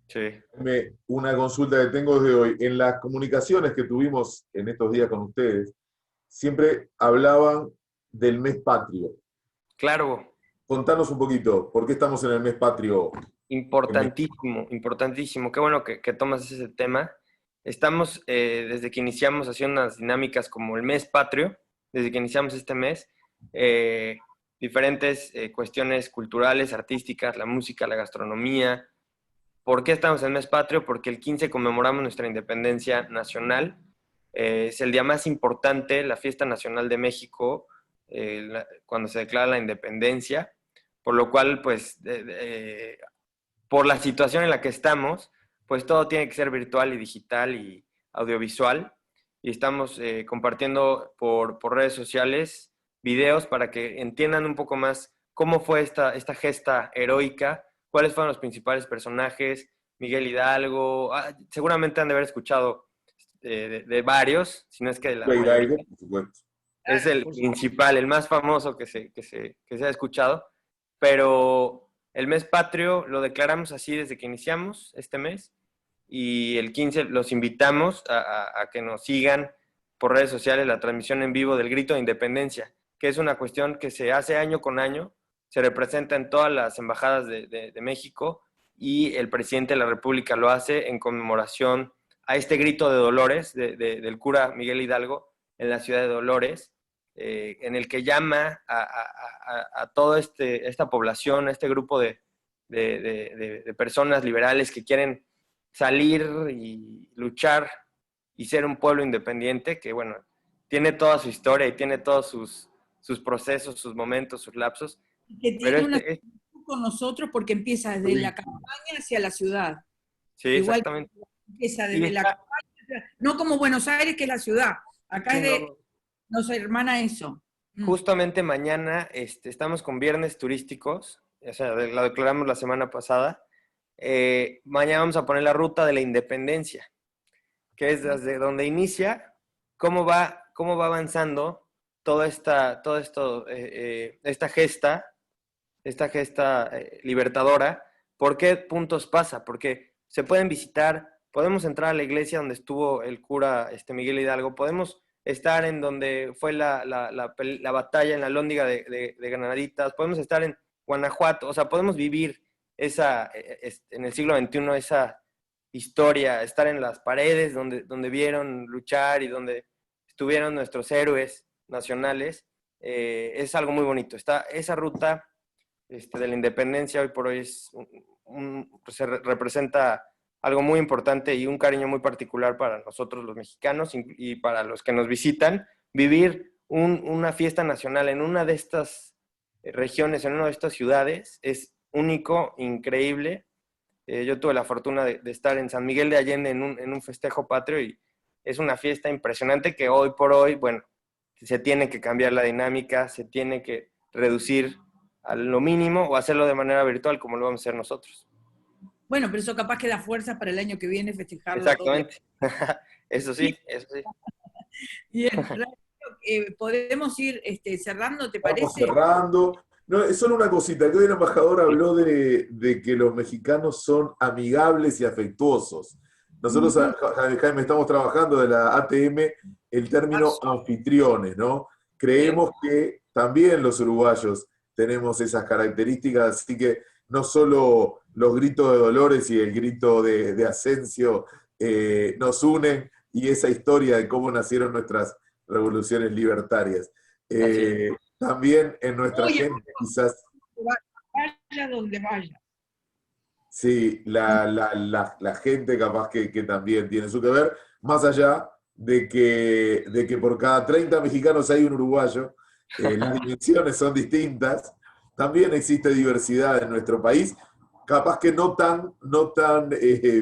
Speaker 4: Sí.
Speaker 1: Una consulta que tengo desde hoy. En las comunicaciones que tuvimos en estos días con ustedes, siempre hablaban del mes patrio.
Speaker 4: Claro.
Speaker 1: Contanos un poquito, ¿por qué estamos en el mes patrio?
Speaker 4: Importantísimo, importantísimo. Qué bueno que tomas ese tema. Estamos, desde que iniciamos, haciendo unas dinámicas como el mes patrio, desde que iniciamos este mes, diferentes cuestiones culturales, artísticas, la música, la gastronomía. ¿Por qué estamos en el mes patrio? Porque el 15 conmemoramos nuestra independencia nacional. Es el día más importante, la fiesta nacional de México, cuando se declara la independencia, por lo cual, pues, por la situación en la que estamos, pues todo tiene que ser virtual y digital y audiovisual. Y estamos compartiendo por redes sociales videos para que entiendan un poco más cómo fue esta gesta heroica, cuáles fueron los principales personajes, Miguel Hidalgo, seguramente han de haber escuchado de varios, si no es que de la mayoría.
Speaker 1: Por supuesto.
Speaker 4: Es el principal, el más famoso que se ha escuchado, pero el mes patrio lo declaramos así desde que iniciamos este mes y el 15 los invitamos a que nos sigan por redes sociales la transmisión en vivo del Grito de Independencia, que es una cuestión que se hace año con año, se representa en todas las embajadas de México y el presidente de la República lo hace en conmemoración a este grito de Dolores del cura Miguel Hidalgo en la ciudad de Dolores, en el que llama a toda esta población, a este grupo de personas liberales que quieren salir y luchar y ser un pueblo independiente, que bueno, tiene toda su historia y tiene todos sus procesos, sus momentos, sus lapsos.
Speaker 2: Que tiene una con nosotros porque empieza desde la campaña hacia la ciudad.
Speaker 4: Sí,
Speaker 2: igual
Speaker 4: exactamente.
Speaker 2: Empieza desde la campaña, no como Buenos Aires, que es la ciudad. Acá sí, nos hermana eso.
Speaker 4: Justamente mañana estamos con viernes turísticos, o sea, lo declaramos la semana pasada. Mañana vamos a poner la ruta de la independencia, que es desde donde inicia, cómo va avanzando esta gesta libertadora. ¿Por qué puntos pasa? Porque se pueden visitar, podemos entrar a la iglesia donde estuvo el cura Miguel Hidalgo, podemos estar en donde fue la batalla en la Lóndiga de Granaditas, podemos estar en Guanajuato, o sea, podemos vivir en el siglo XXI esa historia, estar en las paredes donde vieron luchar y donde estuvieron nuestros héroes nacionales. Es algo muy bonito. Esa ruta de la independencia hoy por hoy pues representa algo muy importante y un cariño muy particular para nosotros los mexicanos y para los que nos visitan. Vivir una fiesta nacional en una de estas regiones, en una de estas ciudades, es único, increíble. Yo tuve la fortuna de estar en San Miguel de Allende en un festejo patrio y es una fiesta impresionante que hoy por hoy, bueno, se tiene que cambiar la dinámica, se tiene que reducir a lo mínimo o hacerlo de manera virtual como lo vamos a hacer nosotros.
Speaker 2: Bueno, pero eso capaz que da fuerza para el año que viene festejarlo.
Speaker 4: Exactamente. Eso sí, eso sí.
Speaker 2: Bien, podemos ir cerrando, ¿te parece?
Speaker 1: Vamos cerrando. No, es solo una cosita, que hoy el embajador habló de que los mexicanos son amigables y afectuosos. Nosotros, Jaime, estamos trabajando de la ATM el término anfitriones, ¿no? Creemos que también los uruguayos tenemos esas características, así que no solo los gritos de Dolores y el grito de Asensio nos unen, y esa historia de cómo nacieron nuestras revoluciones libertarias. También en nuestra gente, quizás...
Speaker 2: Vaya donde vaya.
Speaker 1: Sí, la gente capaz que también tiene su que ver, más allá de que por cada 30 mexicanos hay un uruguayo, las dimensiones son distintas, también existe diversidad en nuestro país, capaz que no tan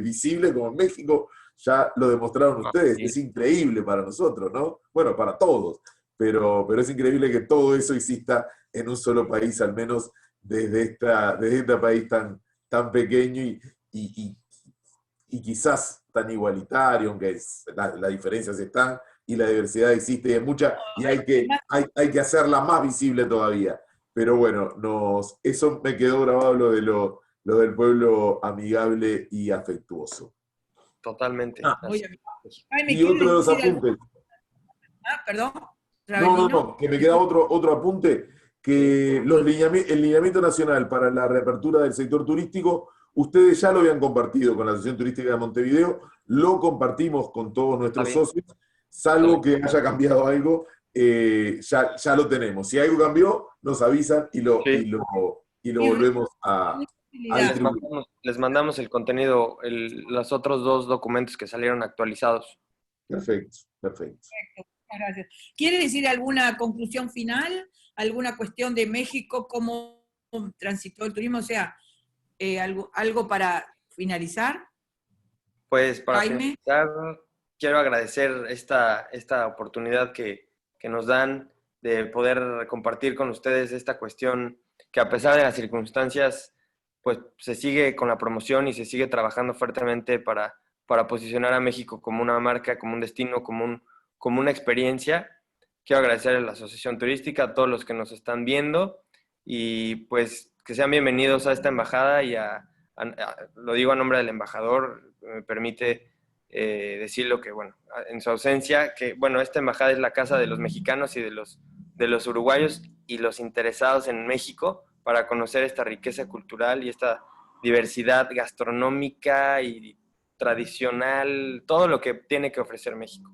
Speaker 1: visible como en México, ya lo demostraron ustedes, es increíble para nosotros, ¿no? Bueno, para todos, pero es increíble que todo eso exista en un solo país, al menos desde este país tan pequeño y quizás tan igualitario, aunque las diferencias están y la diversidad existe y es mucha, y hay que hacerla más visible todavía. Pero bueno, eso me quedó grabado lo del pueblo amigable y afectuoso.
Speaker 4: Totalmente.
Speaker 1: Y otro de los apuntes.
Speaker 2: Perdón.
Speaker 1: No, que me queda otro apunte, que el lineamiento nacional para la reapertura del sector turístico, ustedes ya lo habían compartido con la Asociación Turística de Montevideo, lo compartimos con todos nuestros socios, salvo que haya cambiado algo, ya lo tenemos. Si algo cambió, nos avisan y lo volvemos a distribuir.
Speaker 4: Les mandamos el contenido, los otros 2 documentos que salieron actualizados.
Speaker 1: Perfecto.
Speaker 2: Gracias. ¿Quiere decir alguna conclusión final? ¿Alguna cuestión de México? ¿Cómo transitó el turismo? O sea, algo para finalizar.
Speaker 4: Pues para
Speaker 2: Jaime.
Speaker 4: finalizar, quiero agradecer esta oportunidad que nos dan de poder compartir con ustedes esta cuestión que, a pesar de las circunstancias, pues se sigue con la promoción y se sigue trabajando fuertemente para posicionar a México como una marca, como un destino, como una experiencia. Quiero agradecer a la Asociación Turística, a todos los que nos están viendo, y pues que sean bienvenidos a esta embajada y lo digo a nombre del embajador, me permite decirlo que, bueno, en su ausencia, que, bueno, esta embajada es la casa de los mexicanos y de los uruguayos y los interesados en México para conocer esta riqueza cultural y esta diversidad gastronómica y tradicional, todo lo que tiene que ofrecer México.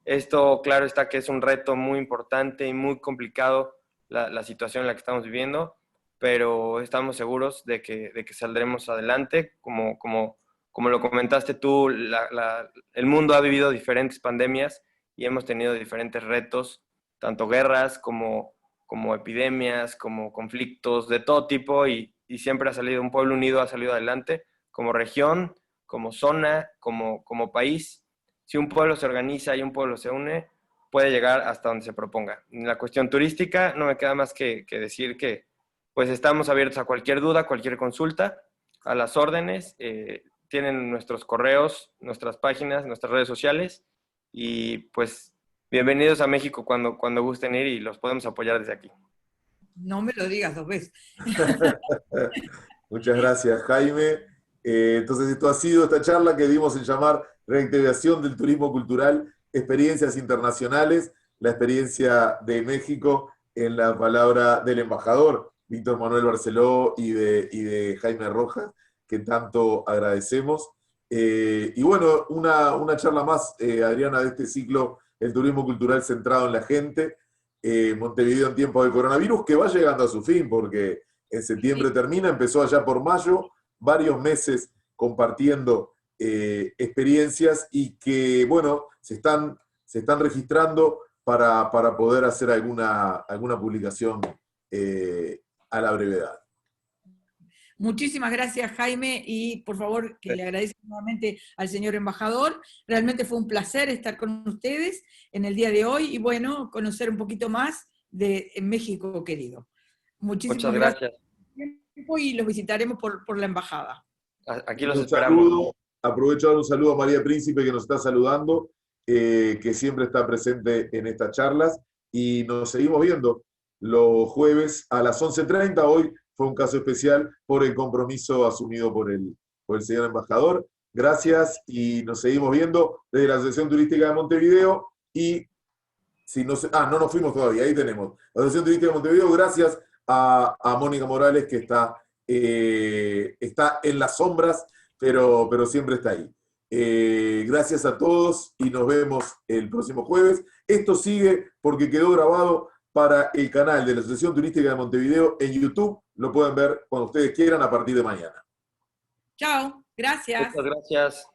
Speaker 4: Esto, claro está que es un reto muy importante y muy complicado la situación en la que estamos viviendo, pero estamos seguros de que saldremos adelante. Como lo comentaste tú, el mundo ha vivido diferentes pandemias y hemos tenido diferentes retos, tanto guerras como epidemias, como conflictos de todo tipo, y siempre un pueblo unido ha salido adelante, como región, como zona, como país. Si un pueblo se organiza y un pueblo se une, puede llegar hasta donde se proponga. En la cuestión turística, no me queda más que decir que pues estamos abiertos a cualquier duda, cualquier consulta, a las órdenes. Tienen nuestros correos, nuestras páginas, nuestras redes sociales, y pues Bienvenidos a México cuando gusten ir y los podemos apoyar desde aquí.
Speaker 2: No me lo digas 2 veces.
Speaker 1: Muchas gracias, Jaime. Entonces, esto ha sido esta charla que dimos en llamar Reactivación del Turismo Cultural, Experiencias Internacionales, la experiencia de México en la palabra del embajador Víctor Manuel Barceló y de Jaime Rojas, que tanto agradecemos. Y bueno, una charla más, Adriana, de este ciclo, el turismo cultural centrado en la gente, Montevideo en tiempos de coronavirus, que va llegando a su fin, porque en septiembre termina, empezó allá por mayo, varios meses compartiendo experiencias y que, bueno, se están registrando para poder hacer alguna publicación a la brevedad.
Speaker 2: Muchísimas gracias, Jaime, y por favor, que le agradezco nuevamente al señor embajador. Realmente fue un placer estar con ustedes en el día de hoy y, bueno, conocer un poquito más de México querido. Muchísimas gracias. Y los visitaremos por la embajada.
Speaker 4: Aquí los esperamos.
Speaker 1: Aprovecho a dar un saludo a María Príncipe, que nos está saludando, que siempre está presente en estas charlas, y nos seguimos viendo los jueves a las 11:30. Hoy fue un caso especial por el compromiso asumido por el señor embajador. Gracias, y nos seguimos viendo desde la Asociación Turística de Montevideo. Y si no nos fuimos todavía, ahí tenemos la Asociación Turística de Montevideo. Gracias a Mónica Morales, que está en las sombras, pero siempre está ahí. Gracias a todos y nos vemos el próximo jueves. Esto sigue porque quedó grabado para el canal de la Asociación Turística de Montevideo en YouTube. Lo pueden ver cuando ustedes quieran a partir de mañana.
Speaker 2: Chao, gracias.
Speaker 4: Muchas gracias.